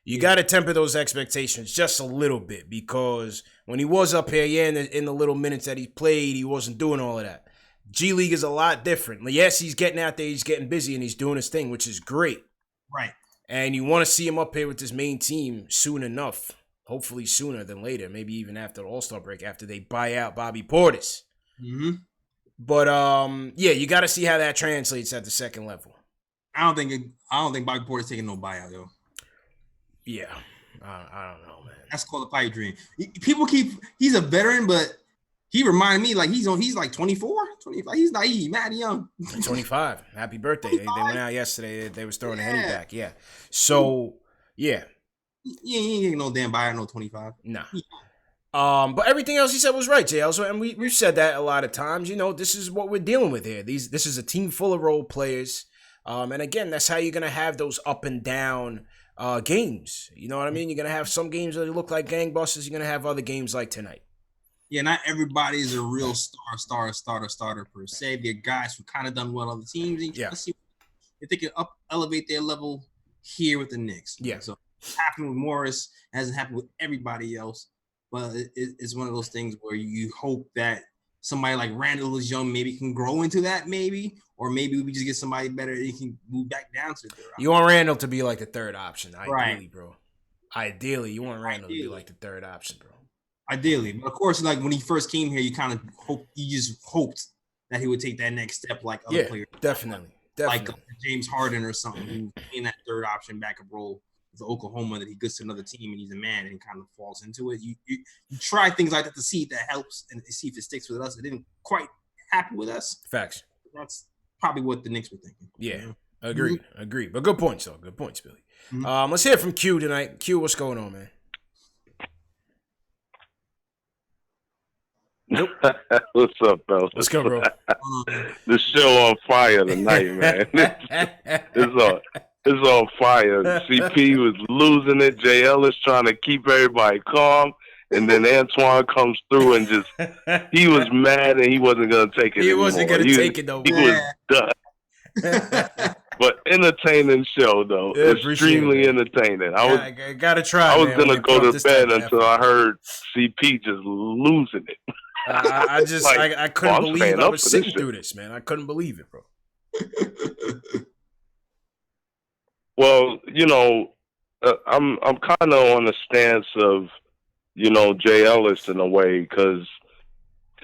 You got to temper those expectations just a little bit because when he was up here, in the little minutes that he played, he wasn't doing all of that. G League is a lot different. Yes, he's getting out there, he's getting busy, and he's doing his thing, which is great. Right. And you want to see him up here with this main team soon enough. Hopefully sooner than later. Maybe even after the All-Star break, after they buy out Bobby Portis. Mm-hmm. But you got to see how that translates at the second level. I don't think Bobby Portis taking no buyout, yo. Yeah, I don't know, man. That's called a pipe dream. He's a veteran, but he reminded me like he's like 24, 25. He's naive, mad young. 25. Happy birthday. They went out yesterday. They was throwing the Henny back. Yeah. So, yeah. He ain't no damn buyer, no 25. Nah. But everything else he said was right, JL. So, and we've said that a lot of times. You know, this is what we're dealing with here. This is a team full of role players. And again, that's how you're gonna have those up and down games. You know what I mean? You're gonna have some games that look like gangbusters. You're gonna have other games like tonight. Yeah, not everybody is a real starter per se. They're guys who kind of done well on the teams. And let's see if they can elevate their level here with the Knicks. Yeah. So it's happened with Morris. It hasn't happened with everybody else. But it's one of those things where you hope that somebody like Randall is young, maybe can grow into that, or maybe we just get somebody better and he can move back down to the third option. You want Randall to be like the third option, ideally, right, bro. Ideally, you want Randall to be like the third option, bro. Ideally, but of course, like when he first came here, you just hoped that he would take that next step, like other players. Definitely, like James Harden or something, who in that third option backup role with Oklahoma, that he gets to another team and he's a man and he kind of falls into it. You try things like that to see if that helps and see if it sticks with us. It didn't quite happen with us. Facts. That's probably what the Knicks were thinking. Yeah, agreed. But good points, though. Good points, Billy. Let's hear from Q tonight. Q, what's going on, man? Nope. What's up, fellas? Let's go, bro. The show on fire tonight, man. It's on fire. CP was losing it. JL is trying to keep everybody calm. And then Antoine comes through and he was mad and he wasn't going to take it anymore. He wasn't going to take it, though. He was done. But entertaining show, though. Extremely entertaining. I got to try, I was going to go to bed until I heard CP just losing it. I couldn't believe I was sitting through this, man. I couldn't believe it, bro. Well, you know, I'm kind of on the stance of, you know, Jay Ellis in a way, because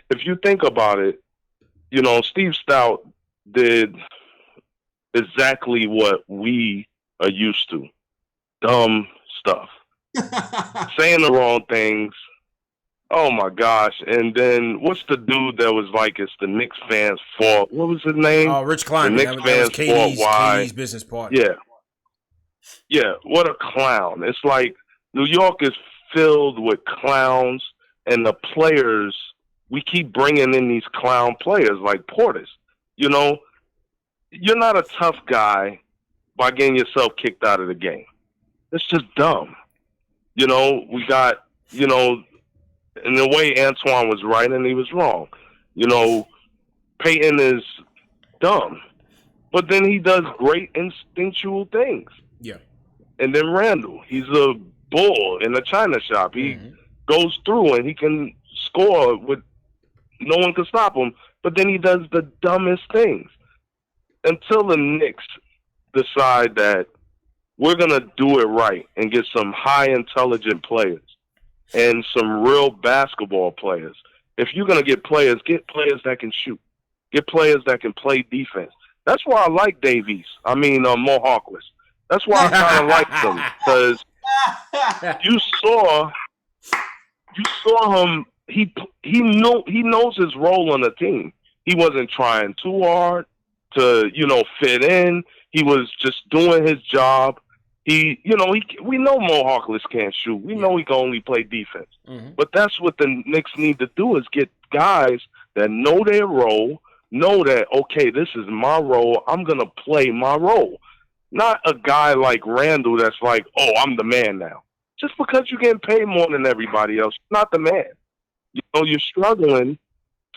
if you think about it, you know, Steve Stout did exactly what we are used to. Dumb stuff. Saying the wrong things. Oh, my gosh. And then what's the dude that was like, it's the Knicks fans' fault? What was his name? Oh, Rich Kleiman. The Knicks fans' fault. Why? KD's business partner. Yeah. Yeah, what a clown. It's like New York is filled with clowns, and the players, we keep bringing in these clown players like Portis. You know, you're not a tough guy by getting yourself kicked out of the game. It's just dumb. You know, we got, you know, in the way Antoine was right and he was wrong. You know, Peyton is dumb, but then he does great instinctual things. Yeah. And then Randall, he's a bull in a china shop. He goes through and he can score with no one can stop him, but then he does the dumbest things. Until the Knicks decide that we're going to do it right and get some high intelligent players and some real basketball players. If you're going to get players that can shoot. Get players that can play defense. That's why I like Davies. Mohawkless. That's why I kind of liked him, because you saw him. He knows his role on the team. He wasn't trying too hard to fit in. He was just doing his job. We know Mohawkless can't shoot. We know he can only play defense. But that's what the Knicks need to do, is get guys that know their role, know that, okay, this is my role. I'm going to play my role. Not a guy like Randall that's like, oh, I'm the man now. Just because you're getting paid more than everybody else, you're not the man. You're struggling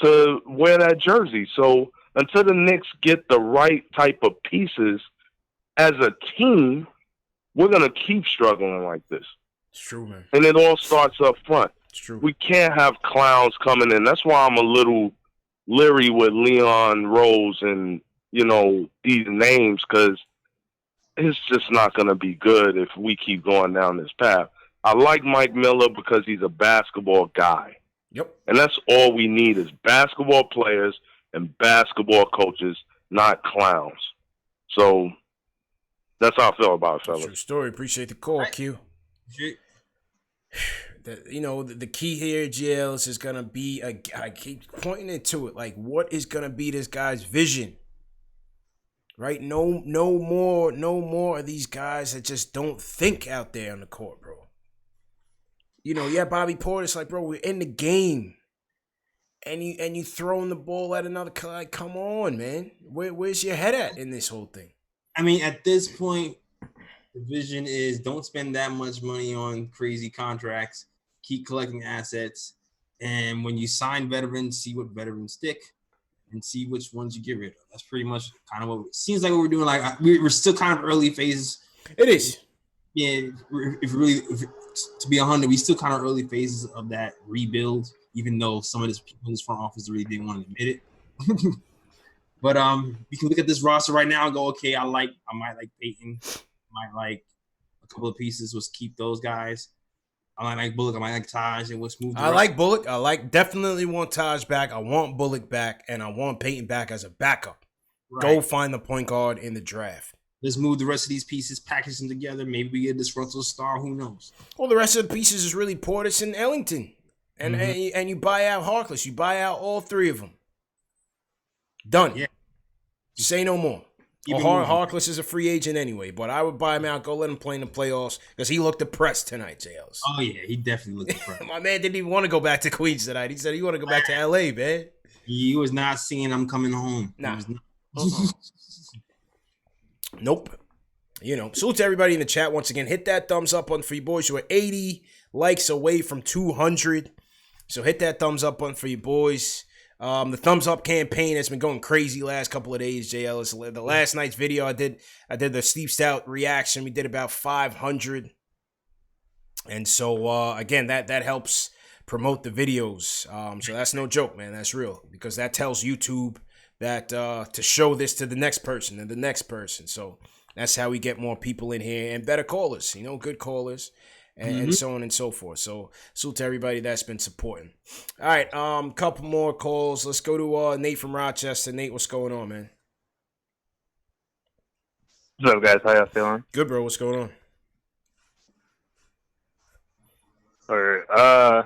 to wear that jersey. So until the Knicks get the right type of pieces as a team, we're going to keep struggling like this. It's true, man. And it all starts up front. It's true. We can't have clowns coming in. That's why I'm a little leery with Leon Rose and, these names, because it's just not going to be good if we keep going down this path. I like Mike Miller because he's a basketball guy. Yep. And that's all we need is basketball players and basketball coaches, not clowns. So that's how I feel about it, fellas. True story. Appreciate the call, Q. The key here, JLs, is gonna be. I keep pointing into it. Like, what is gonna be this guy's vision? Right? No more of these guys that just don't think out there on the court, bro. Bobby Portis, like, bro, we're in the game, and you throwing the ball at another. Like, come on, man. Where's your head at in this whole thing? I mean, at this point, the vision is don't spend that much money on crazy contracts. Keep collecting assets, and when you sign veterans, see what veterans stick, and see which ones you get rid of. That's pretty much kind of what it seems like what we're doing. Like we're still kind of early phases. It is. Yeah, to be 100, we still kind of early phases of that rebuild, even though some of this people in this front office really didn't want to admit it. But we can look at this roster right now and go, okay, I might like Peyton, might like a couple of pieces. Let's keep those guys. I might like Bullock, I might like Taj, and let's move. I like Bullock. Definitely want Taj back. I want Bullock back, and I want Peyton back as a backup. Right. Go find the point guard in the draft. Let's move the rest of these pieces, package them together. Maybe we get this Russell star. Who knows? Well, the rest of the pieces is really Portis and Ellington, and and you buy out Harkless. You buy out all three of them. Done. Yeah. Say no more. Harkless is a free agent anyway, but I would buy him out. Go let him play in the playoffs because he looked depressed tonight, JLs. Oh, yeah. He definitely looked depressed. My man didn't even want to go back to Queens tonight. He said he want to go back to L.A., man. He was not singing I'm coming home. Nah. Nope. Salute to everybody in the chat once again. Hit that thumbs up button for you boys. You're 80 likes away from 200. So hit that thumbs up button for you boys. The thumbs up campaign has been going crazy last couple of days, JL. The last night's video I did the Steve Stout reaction. We did about 500. And so, again, that helps promote the videos. So that's no joke, man. That's real. Because that tells YouTube that to show this to the next person and the next person. So that's how we get more people in here and better callers, good callers. And so on and so forth. So, salute to everybody that's been supporting. All right, couple more calls. Let's go to Nate from Rochester. Nate, what's going on, man? What's up, guys? How y'all feeling? Good, bro. What's going on? All right.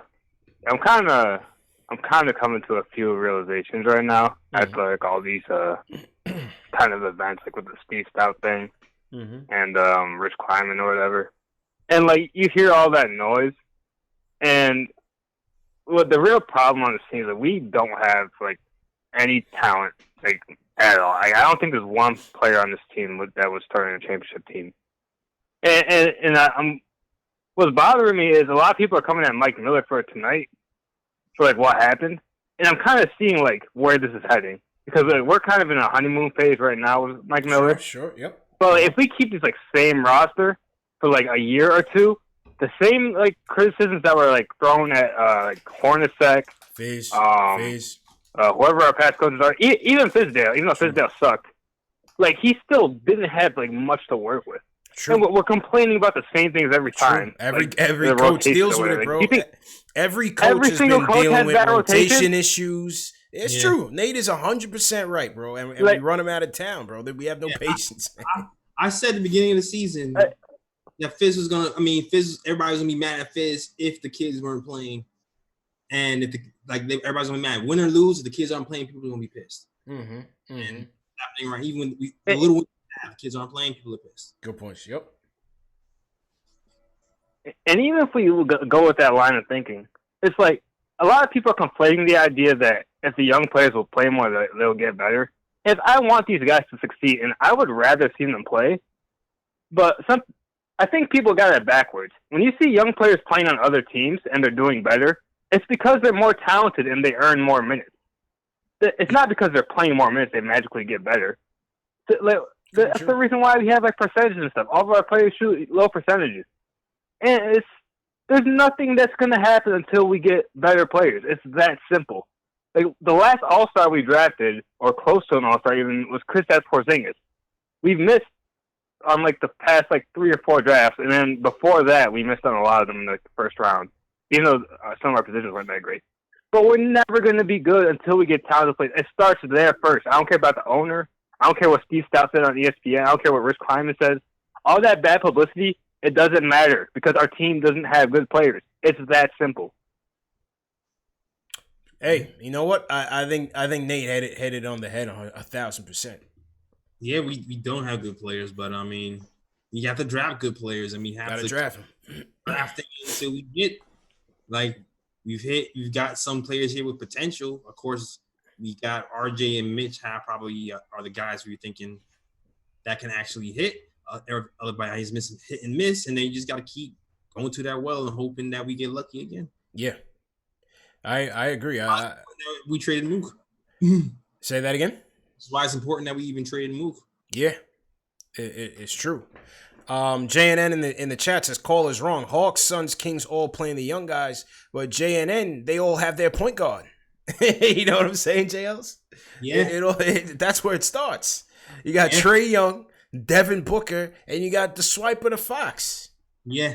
I'm kind of coming to a few realizations right now after like all these kind of events, like with the Steve Stout thing and Rich Kleiman or whatever. And, like, you hear all that noise, and the real problem on this team is that we don't have, like, any talent, like, at all. I don't think there's one player on this team that was starting a championship team. And what's bothering me is a lot of people are coming at Mike Miller for tonight, for, like, what happened. And I'm kind of seeing, like, where this is heading. Because like, we're kind of in a honeymoon phase right now with Mike Miller. Sure, yep. But if we keep this, like, same roster for like a year or two, the same like criticisms that were like thrown at like Hornacek, Fizz, whoever our past coaches are, even Fizdale, even though Fizdale sucked, like he still didn't have like much to work with. True. And we're complaining about the same things every time. Every like, coach deals with it, bro. Every coach has been dealing with rotation issues. It's true. Nate is 100% right, bro. And like, we run him out of town, bro. We have no patience. I said at the beginning of the season that Fizz was everybody was gonna be mad at Fizz if the kids weren't playing, and if everybody's gonna be mad, win or lose. If the kids aren't playing, people are gonna be pissed. And happening right, even when the little ones, the kids aren't playing, people are pissed. Good points. Yep. And even if we go with that line of thinking, it's like a lot of people are conflating the idea that if the young players will play more, they'll get better. If I want these guys to succeed, and I would rather see them play, but I think people got it backwards. When you see young players playing on other teams and they're doing better, it's because they're more talented and they earn more minutes. It's not because they're playing more minutes they magically get better. That's the reason why we have like percentages and stuff. All of our players shoot low percentages. And there's nothing that's going to happen until we get better players. It's that simple. Like the last All-Star we drafted, or close to an All-Star even, was Kristaps Porzingis. We've missed on like the past like 3 or 4 drafts, and then before that we missed on a lot of them in like the first round, even though some of our positions weren't that great. But we're never going to be good until we get talented players. It starts there first. I don't care about the owner. I don't care what Steve Stout said on ESPN. I don't care what Rich Kleiman says. All that bad publicity It doesn't matter because our team doesn't have good players. It's that simple. Hey, you know what? I think Nate hit it on the head 1,000%. Yeah, we don't have good players, but I mean, you have to draft good players, and we have to draft them. Draft them until we get like we've got some players here with potential. Of course, we got RJ and Mitch probably are the guys we were thinking that can actually hit. Everybody is missing hit and miss, and then you just got to keep going to that well and hoping that we get lucky again. Yeah, I agree. We traded Mook. Say that again. That's why it's important that we even traded Mook. Yeah, it's true. JNN in the chat says call is wrong. Hawks, Suns, Kings all playing the young guys, but JNN they all have their point guard. You know what I'm saying, JLs? Yeah, that's where it starts. You got Trae Young, Devin Booker, and you got the swiper, the Fox. Yeah.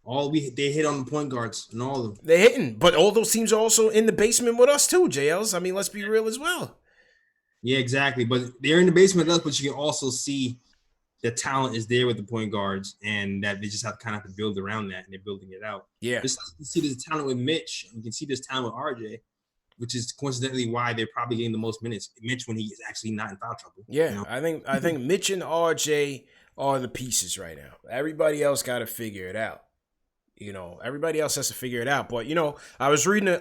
They hit on the point guards and all of them. They're hitting, but all those teams are also in the basement with us too, JLs. I mean, let's be real as well. Yeah, exactly. But they're in the basement with us, but you can also see the talent is there with the point guards, and that they just have to build around that, and they're building it out. Yeah. Just you can see this talent with Mitch, and you can see this talent with RJ, which is coincidentally why they're probably getting the most minutes. Mitch when he is actually not in foul trouble. Yeah, you know? I think Mitch and RJ are the pieces right now. Everybody else got to figure it out. You know, everybody else has to figure it out. But you know, I was reading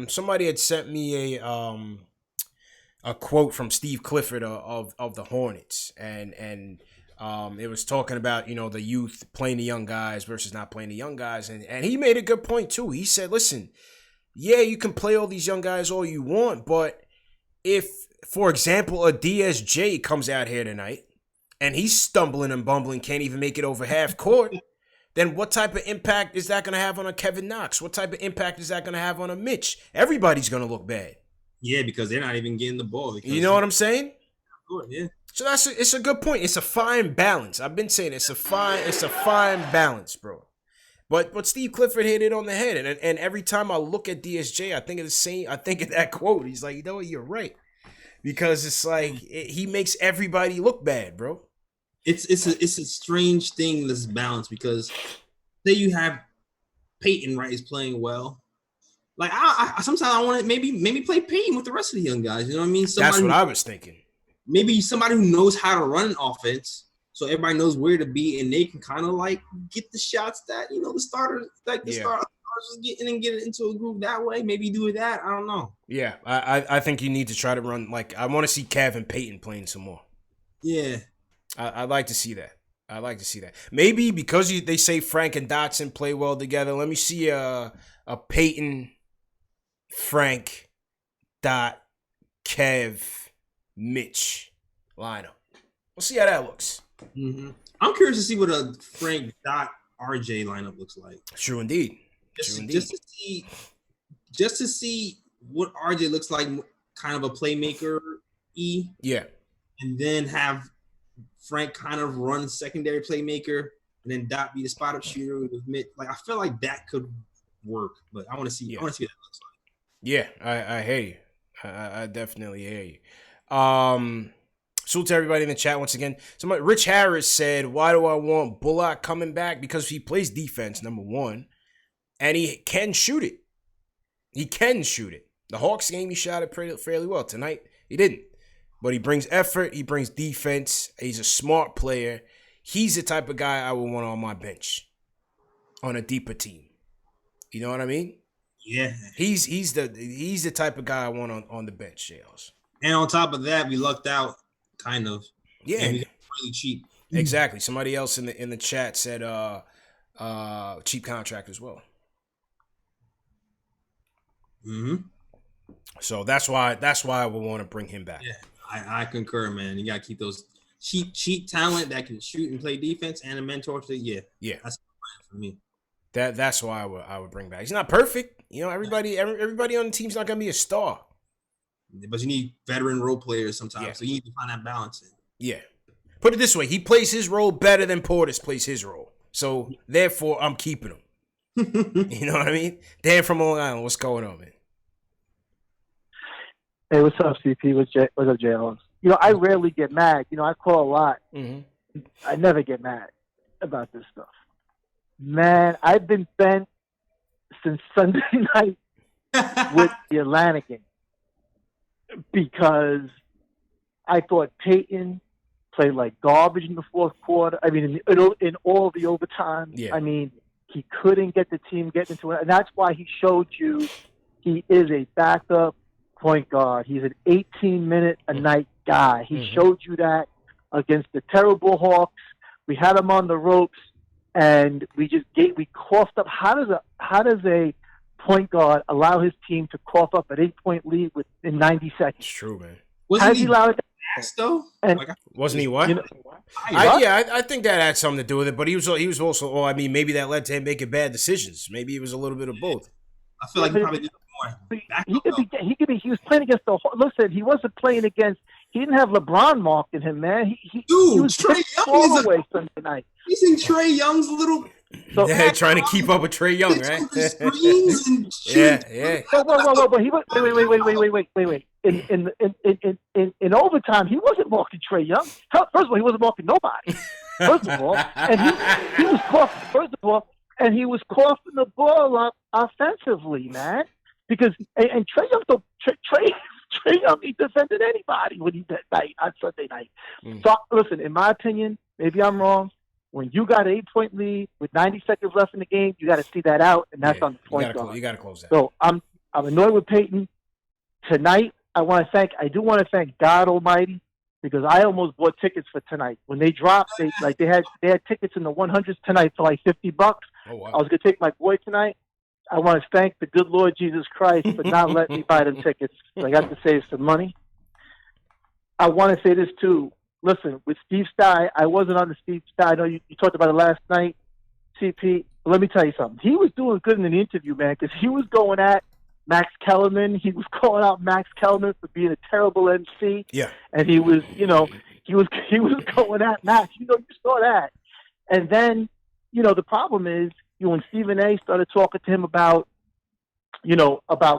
somebody had sent me a quote from Steve Clifford of the Hornets, and it was talking about, you know, the youth playing the young guys versus not playing the young guys, and he made a good point too. He said, listen, yeah, you can play all these young guys all you want, but if, for example, a DSJ comes out here tonight and he's stumbling and bumbling, can't even make it over half court, then what type of impact is that going to have on a Kevin Knox? What type of impact is that going to have on a Mitch? Everybody's going to look bad. Yeah, because they're not even getting the ball. You know what I'm saying? Yeah. So it's a good point. It's a fine balance. I've been saying it's a fine balance, bro. But Steve Clifford hit it on the head, and every time I look at DSJ, I think of the same. I think of that quote. He's like, you know what, you're right, because it's like he makes everybody look bad, bro. It's a strange thing, this balance, because say you have Peyton, right, is playing well. Like I sometimes I want to maybe play Peyton with the rest of the young guys. You know what I mean? That's what I was thinking. Maybe somebody who knows how to run an offense, so everybody knows where to be, and they can kind of like get the shots that, you know, the starters get in and get into a groove that way. Maybe do that. I don't know. Yeah, I think you need to try to run, like, I want to see Kevin Peyton playing some more. Yeah, I'd like to see that. Maybe because they say Frank and Dotson play well together. Let me see a Peyton, Frank, Dot, Kev, Mitch lineup. We'll see how that looks. Mm-hmm. I'm curious to see what a Frank Dot RJ lineup looks like. True indeed. Just to see what RJ looks like, kind of a playmaker. Yeah. And then have Frank kind of run secondary playmaker, and then Dot be the spot up shooter with Mitch. Like, I feel like that could work, but I want to see. Yeah. I want to see what that looks like. Yeah, I hear you. I definitely hear you. Salute to everybody in the chat once again. Rich Harris said, why do I want Bullock coming back? Because he plays defense, number one, and he can shoot it. The Hawks game, he shot it fairly well. Tonight, he didn't. But he brings effort. He brings defense. He's a smart player. He's the type of guy I would want on my bench on a deeper team. You know what I mean? Yeah. He's the type of guy I want on the bench, Shales. And on top of that, we lucked out, kind of. Yeah. And we got really cheap. Exactly. Somebody else in the chat said cheap contract as well. Mm-hmm. So that's why I would want to bring him back. Yeah, I concur, man. You got to keep those cheap talent that can shoot and play defense and a mentor to that's for me. That's why I would bring back. He's not perfect, you know. Everybody on the team's not gonna be a star, but you need veteran role players sometimes. Yeah. So you need to find that balance. Yeah. Put it this way: he plays his role better than Portis plays his role. So therefore, I'm keeping him. You know what I mean? Dan from Long Island, what's going on, man? Hey, what's up, CP? What's up, JLs? You know, I rarely get mad. You know, I call a lot. Mm-hmm. I never get mad. about this stuff. Man, I've been bent since Sunday night with the Atlanta game because I thought Peyton played like garbage in the fourth quarter. I mean, in all the overtime. Yeah. I mean, he couldn't get the team getting into it. And that's why he showed you he is a backup point guard. He's an 18-minute-a-night guy. He showed you that against the terrible Hawks. We had him on the ropes, and we coughed up. How does a point guard allow his team to cough up an 8-point lead in 90 seconds? It's true, man. Wasn't he fast though? Wasn't he what? I think that had something to do with it, but he was also. Oh, I mean, maybe that led to him making bad decisions. Maybe it was a little bit of both. I feel like he probably did more. He was playing against listen, he wasn't playing against. He didn't have LeBron marking him, man. He was Trae Young away Sunday night. He's in Trae Young's little. So, trying to keep up with Trae Young, right? Yeah. Whoa. He was, wait. In overtime, he wasn't marking Trae Young. First of all, he wasn't marking nobody. First of all, and he was coughing. First of all, and he was coughing the ball up offensively, man. Because and Trae Young, Trae Young, he defended anybody when he did on Sunday night. So listen, in my opinion, maybe I'm wrong. When you got an 8-point lead with 90 seconds left in the game, you got to see that out, and that's on the point guard. You got to close that. So I'm annoyed with Peyton tonight. I do want to thank God Almighty because I almost bought tickets for tonight. When they dropped, they had tickets in the 100s tonight for like $50. Oh, wow. I was gonna take my boy tonight. I want to thank the good Lord Jesus Christ for not letting me buy them tickets. So I got to save some money. I want to say this too. Listen, with Steve Stye, I wasn't on the Steve Stye. I know you talked about it last night, CP. But let me tell you something. He was doing good in the interview, man, because he was going at Max Kellerman. He was calling out Max Kellerman for being a terrible MC. Yeah. And he was going at Max. You saw that. And then, the problem is, when Stephen A. started talking to him about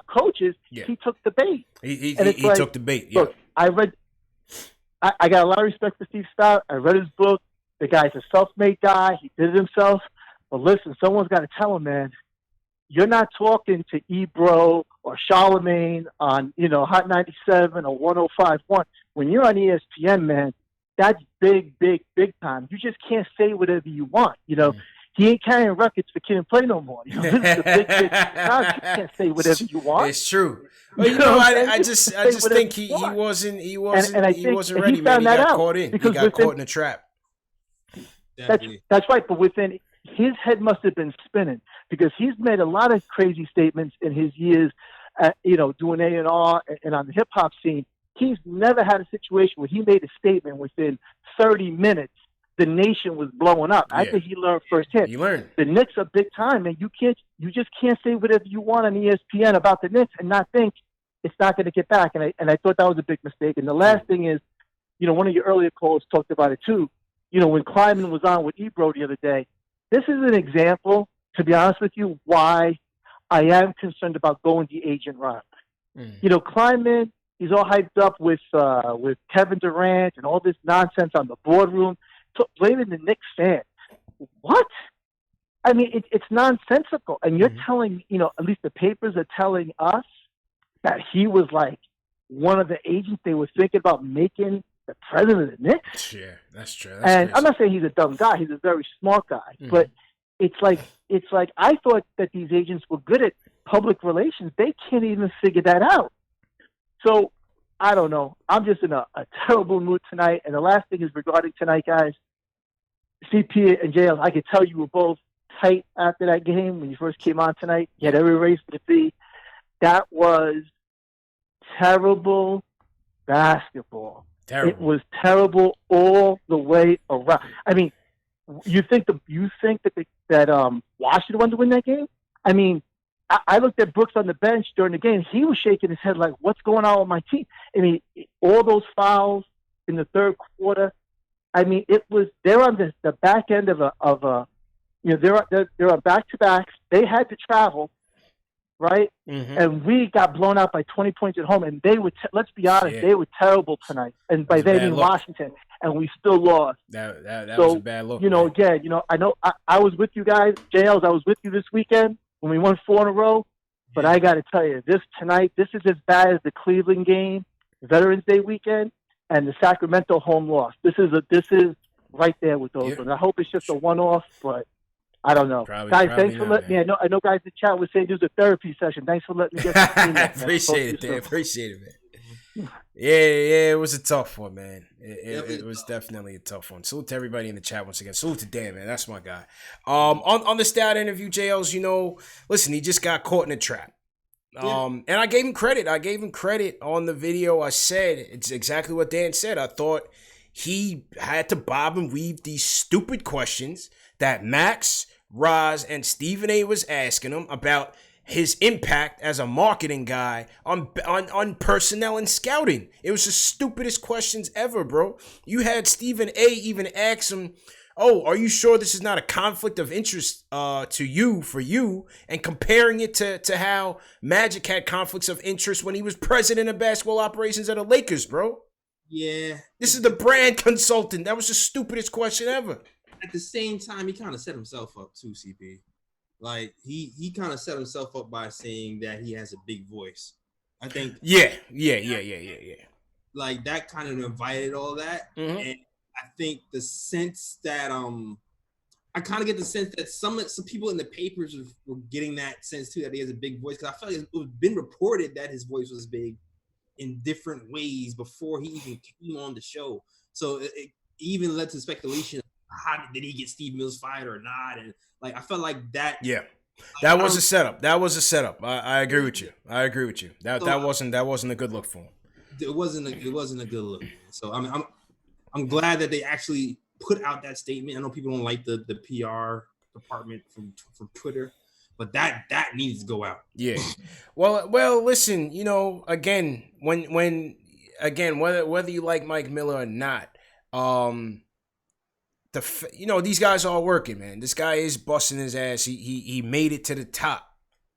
coaches, he took the bait. He took the bait. Yeah. Look, I got a lot of respect for Steve Stout. I read his book. The guy's a self-made guy. He did it himself. But listen, someone's got to tell him, man, you're not talking to Ebro or Charlemagne on, Hot 97 or 105.1. When you're on ESPN, man, that's big, big, big time. You just can't say whatever you want. He ain't carrying records for Kid and Play no more. This is a big, big time. You can't say whatever you want. It's true. But I just think he wasn't ready, man. He got caught in. He got caught in a trap. That's right. But within his head must have been spinning because he's made a lot of crazy statements in his years, doing A&R and on the hip hop scene. He's never had a situation where he made a statement within 30 minutes. The nation was blowing up. I think he learned firsthand. He learned. The Knicks are big time, and you just can't say whatever you want on ESPN about the Knicks and not think it's not going to get back. And I thought that was a big mistake. And the last thing is, one of your earlier calls talked about it too. When Kleiman was on with Ebro the other day, this is an example, to be honest with you, why I am concerned about going the agent route. Kleiman, he's all hyped up with Kevin Durant and all this nonsense on the boardroom. Blaming the Knicks fans. What? I mean, it's nonsensical. And you're telling, at least the papers are telling us that he was like one of the agents they were thinking about making the president of the Knicks. Yeah, that's true. And crazy. I'm not saying he's a dumb guy. He's a very smart guy. But it's like I thought that these agents were good at public relations. They can't even figure that out. So I don't know. I'm just in a terrible mood tonight. And the last thing is regarding tonight, guys. CP and JL, I could tell you were both tight after that game when you first came on tonight. You had every race to be. That was terrible basketball. Terrible. It was terrible all the way around. I mean, you think that Washington wanted to win that game? I mean, I looked at Brooks on the bench during the game. He was shaking his head like, what's going on with my team? I mean, all those fouls in the third quarter. I mean, they're on the back end of they're on back-to-backs. They had to travel, right? And we got blown out by 20 points at home. And they were, let's be honest, they were terrible tonight. And by they, I mean Washington. and we still lost. That So, was a bad look. you know, man. again, you know, I know I was with you guys, JLs. I was with you this weekend when we won 4 in a row. But I got to tell you, this is as bad as the Cleveland game, Veterans Day weekend, and the Sacramento home loss. This is right there with those ones. I hope it's just a one-off, but I don't know. Guys, thanks for letting me. I know guys in the chat were saying there's a therapy session. Thanks for letting me get the Appreciate it, Dan. Appreciate it, man. Yeah, it was a tough one, man. It was definitely a tough one. Salute to everybody in the chat once again. Salute to Dan, man. That's my guy. On the stat interview, JLs, you know, listen, he just got caught in a trap. And I gave him credit. I gave him credit on the video. I said it's exactly what Dan said. I thought he had to bob and weave these stupid questions that Max, Roz, and Stephen A was asking him about his impact as a marketing guy on personnel and scouting. It was the stupidest questions ever, bro. You had Stephen A even ask him, "Oh, are you sure this is not a conflict of interest for you?" And comparing it to how Magic had conflicts of interest when he was president of basketball operations at the Lakers, bro. Yeah. This is the brand consultant. That was the stupidest question ever. At the same time, he kind of set himself up too, CP. Like he kind of set himself up by saying that he has a big voice. I think. Yeah. Like that kind of invited all that, and I think the sense that I kind of get the sense that some people in the papers were getting that sense too, that he has a big voice, because I felt like it was been reported that his voice was big in different ways before he even came on the show. So it even led to speculation. How did he get Steve Mills fired or not? And like I felt like that. Yeah, that was a setup. That was a setup. I agree with you. That wasn't a good look for him. It wasn't a good look. So I'm glad that they actually put out that statement. I know people don't like the PR department from Twitter, but that needs to go out. Yeah. Well, listen, you know, again, whether you like Mike Miller or not, these guys are working, man. This guy is busting his ass. He made it to the top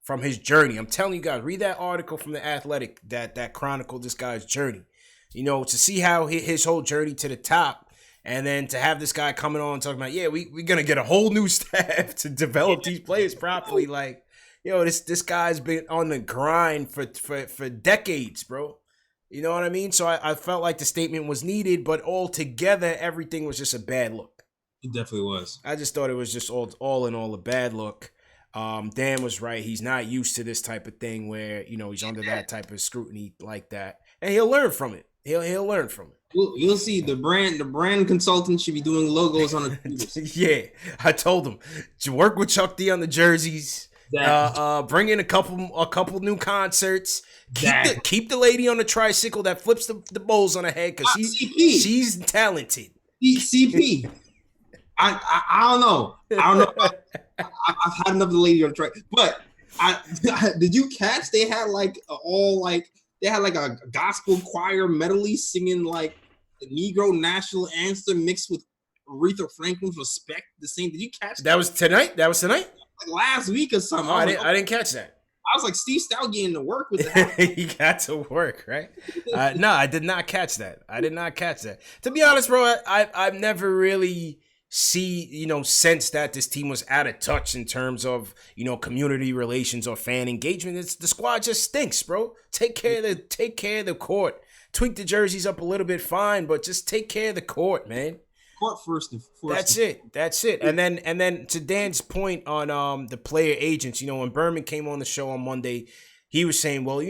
from his journey. I'm telling you guys, read that article from The Athletic that chronicled this guy's journey. You know, to see how his whole journey to the top, and then to have this guy coming on and talking about, yeah, we're gonna get a whole new staff to develop these players properly. Like, this guy's been on the grind for decades, bro. You know what I mean? So I felt like the statement was needed, but altogether, everything was just a bad look. It definitely was. I just thought it was just all in all a bad look. Dan was right. He's not used to this type of thing where, he's under that type of scrutiny like that. And he'll learn from it. He'll learn from it. You'll see the brand consultant should be doing logos on the Yeah, I told him to work with Chuck D on the jerseys. Bring in a couple new concerts. Keep the lady on the tricycle that flips the bowls on her head, because she's talented. CP. I don't know. I've had enough of the lady on the track, but did you catch? They had a gospel choir medley singing like the Negro national anthem mixed with Aretha Franklin's "Respect." The same. Did you catch that? That was tonight. Like last week or something. I didn't catch that. I was like, Steve Stout getting to work with that. He got to work, right? No, I did not catch that. To be honest, bro, I've never really sense that this team was out of touch in terms of, community relations or fan engagement. The squad just stinks, bro. Take care of the court. Tweak the jerseys up a little bit, fine, but just take care of the court, man. Court first. That's it. And then to Dan's point on the player agents, when Berman came on the show on Monday, he was saying, well,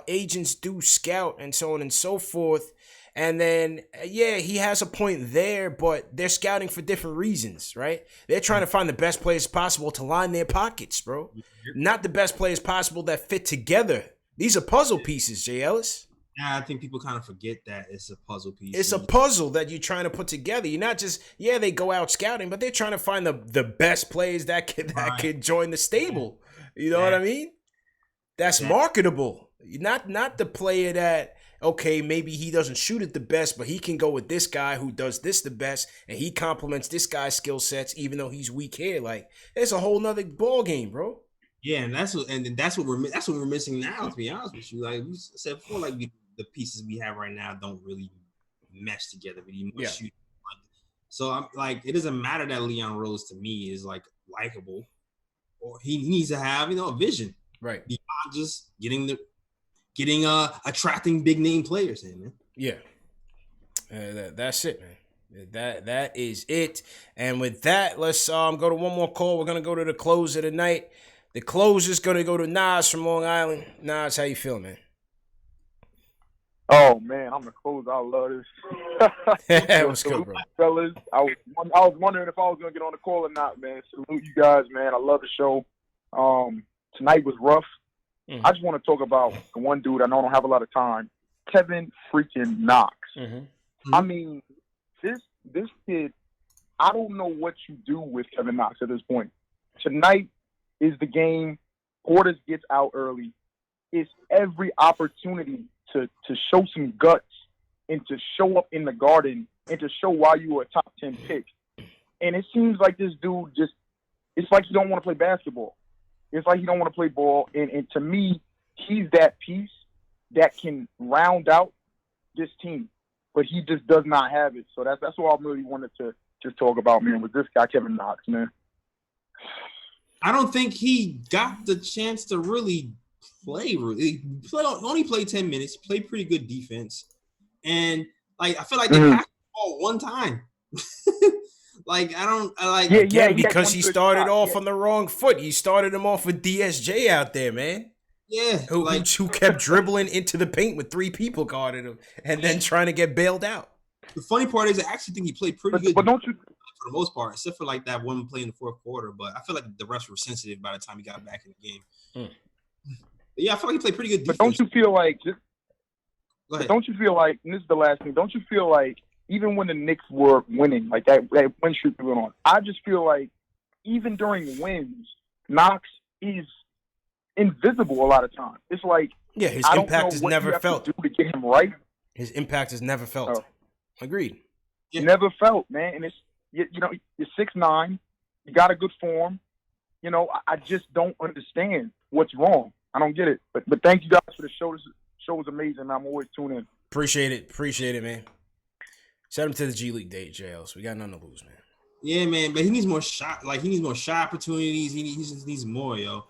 agents do scout and so on and so forth. And then, he has a point there, but they're scouting for different reasons, right? They're trying to find the best players possible to line their pockets, bro. Not the best players possible that fit together. These are puzzle pieces, Jay Ellis. Yeah, I think people kind of forget that it's a puzzle piece. It's a puzzle that you're trying to put together. You're not just, they go out scouting, but they're trying to find the best players that could join the stable. You know what I mean? That's marketable. Not the player that, okay, maybe he doesn't shoot it the best, but he can go with this guy who does this the best, and he complements this guy's skill sets, even though he's weak here. Like, it's a whole nother ball game, bro. Yeah, and that's what we're missing now. To be honest with you, like we said before, like the pieces we have right now don't really mesh together. We need more shooting. So I'm like, it doesn't matter that Leon Rose to me is like likable, or he needs to have a vision, right? Beyond just attracting big name players in, man. Yeah, that's it, man. That is it. And with that, let's go to one more call. We're gonna go to the close of the night. The close is gonna go to Nas from Long Island. Nas, how you feeling, man? Oh man, I'm the closer. I love this. What's good, bro? Fellas, I was wondering if I was gonna get on the call or not, man. Salute you guys, man. I love the show. Tonight was rough. I just want to talk about the one dude. I know I don't have a lot of time. Kevin freaking Knox. I mean, this kid. I don't know what you do with Kevin Knox at this point. Tonight is the game. Portis gets out early. It's every opportunity to show some guts and to show up in the Garden and to show why you were a top 10 pick. And it seems like this dude it's like he don't want to play basketball. It's like he don't want to play ball. And to me, he's that piece that can round out this team. But he just does not have it. So that's what I really wanted to just talk about, man, with this guy, Kevin Knox, man. I don't think he got the chance to really play. Only played 10 minutes. Played pretty good defense, and I feel like they passed the ball one time. Because he started off on the wrong foot. He started him off with DSJ out there, man. Yeah, who kept dribbling into the paint with 3 people guarding him, and then trying to get bailed out. The funny part is, I actually think he played pretty good. But don't you? For the most part, except for that one play in the fourth quarter, but I feel like the rest were sensitive by the time he got back in the game. Yeah, I feel like he played pretty good defense. But don't you feel like? And this is the last thing. Don't you feel like even when the Knicks were winning, like that win streak went on, I just feel like even during wins, Knox is invisible a lot of times. It's like his impact is never felt. To get him right. His impact is never felt. Agreed. Never felt, man. And it's you're 6'9", you got a good form. I just don't understand what's wrong. I don't get it. But thank you guys for the show. This show was amazing. I'm always tuning in. Appreciate it, man. Send him to the G League day, JLs. We got nothing to lose, man. Yeah, man. But he needs more shot. He needs more shot opportunities. He just needs more, yo.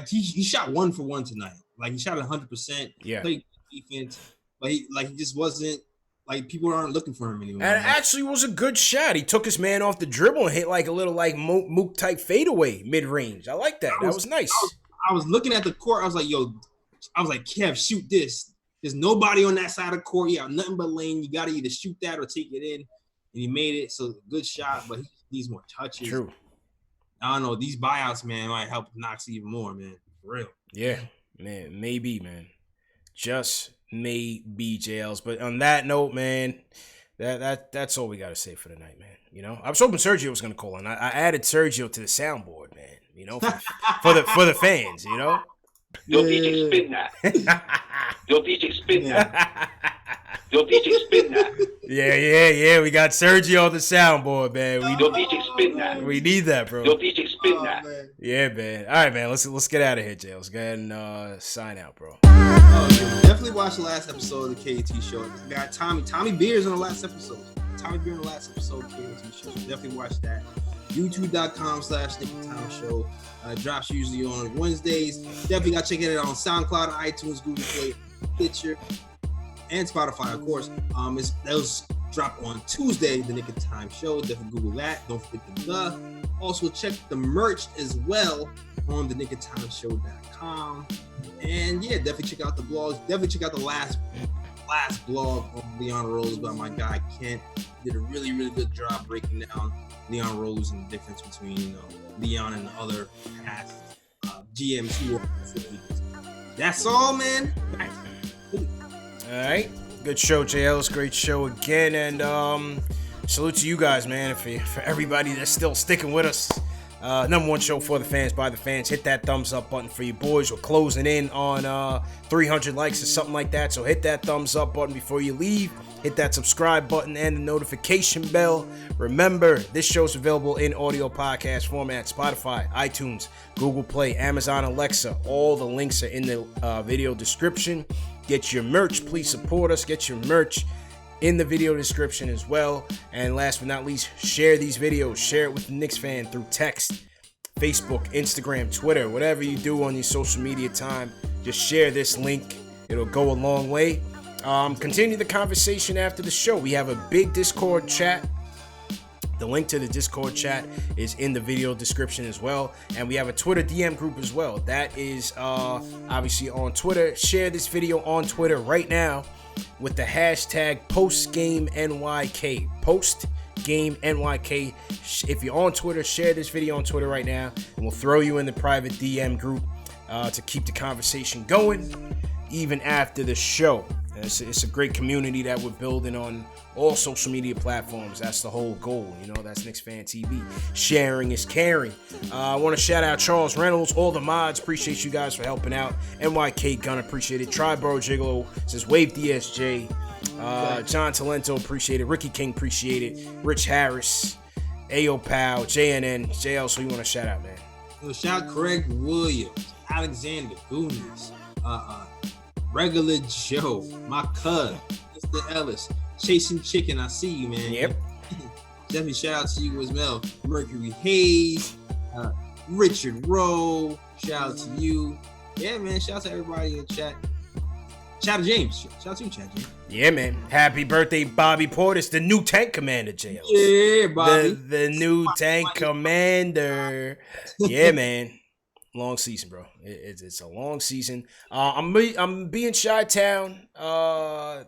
He shot 1 for 1 tonight. He shot 100%. Yeah. Played defense. But he just wasn't. People aren't looking for him anymore. And it actually was a good shot. He took his man off the dribble and hit a little Mook type fadeaway mid range. I like that. That was nice. I was looking at the court. I was like, Kev, shoot this. There's nobody on that side of the court. You have nothing but lane. You got to either shoot that or take it in. And he made it. So good shot, but he needs more touches. True. I don't know. These buyouts, man, might help Knox even more, man. For real. Yeah, man. Maybe, man. Just maybe, JLs. But on that note, man, that's all we got to say for the night, man. I was hoping Sergio was going to call in. I added Sergio to the soundboard, man. For the fans, Yo, DJ, spin that. Yo, DJ, spin that. Yo, DJ, spin that. Yeah. We got Sergio on the soundboard, man. Yo, DJ, spin that. We need that, bro. Yo, DJ, spin that. Man. Yeah, man. All right, man. Let's get out of here, Jay. Let's go ahead and sign out, bro. Definitely watch the last episode of the KT show. We got Tommy Beers on the last episode. Tommy Beer on the last episode of the KT show. Definitely watch that. YouTube.com/NickTime drops usually on Wednesdays. Definitely got to check it out on SoundCloud, iTunes, Google Play, Stitcher, and Spotify, of course. Those drop on Tuesday, the Nick of Time show. Definitely Google that. Don't forget the. Also check the merch as well on the nickoftimeshow.com. And yeah, definitely check out the blogs. Definitely check out the last blog on Leon Rose by my guy Kent. Did a really, really good job breaking down Leon Rose and the difference between Leon and the other past GMs who are. That's all, man. All right. Good show, JL's. Great show again. And salute to you guys, man. For everybody that's still sticking with us. Number one show for the fans, by the fans. Hit that thumbs up button for you boys. We're closing in on 300 likes or something like that. So hit that thumbs up button before you leave. Hit that subscribe button and the notification bell. Remember, this show's available in audio podcast format. Spotify, iTunes, Google Play, Amazon Alexa. All the links are in the video description. Get your merch. Please support us. Get your merch. in the video description as well. And last but not least, share these videos. Share it with the Knicks fan through text, Facebook, Instagram, Twitter, whatever you do on your social media time. Just share this link. It'll go a long way. Continue the conversation after the show. We have a big Discord chat. The link to the Discord chat is in the video description as well. And we have a Twitter DM group as well. That is obviously on Twitter. Share this video on Twitter right now with the hashtag PostGameNYK. PostGameNYK. If you're on Twitter, share this video on Twitter right now, and we'll throw you in the private DM group to keep the conversation going even after the show. It's a great community that we're building on all social media platforms. That's the whole goal, that's KnicksFanTV. Sharing is caring. I want to shout out Charles Reynolds, all the mods. Appreciate you guys for helping out. NYK Gunn, appreciate it. Triborough Gigolo says Wave DSJ. John Talento, appreciate it. Ricky King, appreciate it. Rich Harris, Ayo Pal, JNN. JL, so you want to shout out, man? Shout out Craig Williams, Alexander Goonies, Regular Joe, my cuz, Mr. Ellis, Chasing Chicken, I see you, man. Yep. Definitely shout out to you as well. Mercury Hayes, Richard Rowe, shout out to you. Yeah, man, shout out to everybody in the chat. Shout out to James. Shout out to you, Chad James. Yeah, man. Happy birthday, Bobby Portis, the new tank commander, JL. Yeah, Bobby. The new tank commander. Yeah, man. Long season, bro. It's a long season. I'm being Chi-Town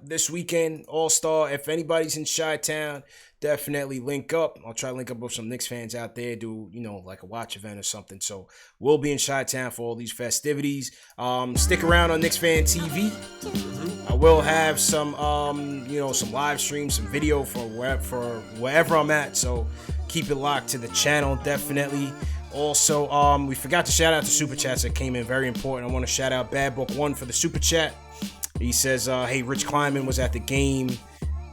this weekend, All-Star. If anybody's in Chi-Town, definitely link up. I'll try to link up with some Knicks fans out there, do, like a watch event or something. So we'll be in Chi-Town for all these festivities. Stick around on KnicksFanTV. I will have some, some live streams, some video for wherever I'm at. So keep it locked to the channel, definitely. Also, we forgot to shout out the super chats that came in. Very important. I want to shout out Bad Book 1 for the super chat. He says, hey, Rich Kleiman was at the game.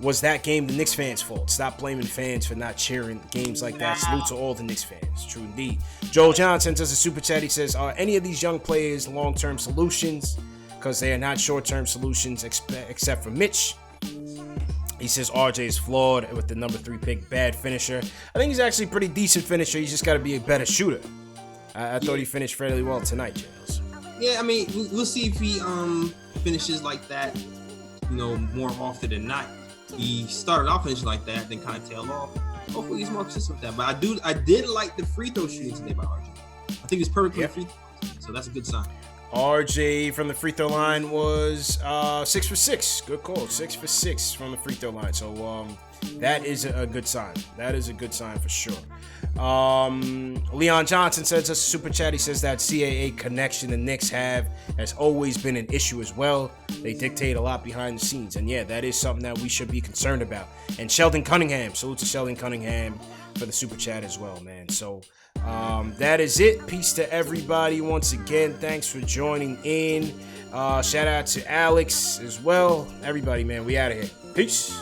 Was that game the Knicks fans' fault? Stop blaming fans for not cheering games like that. Salute to all the Knicks fans. True indeed. Joel Johnson does a super chat. He says, are any of these young players long-term solutions? Because they are not short-term solutions except for Mitch. He says RJ is flawed with the number 3 pick, bad finisher. I think he's actually a pretty decent finisher. He's just got to be a better shooter. I thought he finished fairly well tonight, Jails. Yeah, I mean, we'll see if he finishes like that, more often than not. He started off finishing like that, then kind of tailed off. Hopefully he's more consistent with that. But I did like the free throw shooting today by RJ. I think it's perfectly free throw, so that's a good sign. RJ from the free throw line was 6 for 6. Good call. 6 for 6 from the free throw line. So that is a good sign. That is a good sign for sure. Leon Johnson says us a super chat. He says that CAA connection the Knicks have has always been an issue as well. They dictate a lot behind the scenes. And yeah, that is something that we should be concerned about. And Sheldon Cunningham. Salute to Sheldon Cunningham for the super chat as well, man. So that is it. Peace to everybody once again. Thanks for joining in. Shout out to Alex as well. Everybody, man, we out of here. Peace.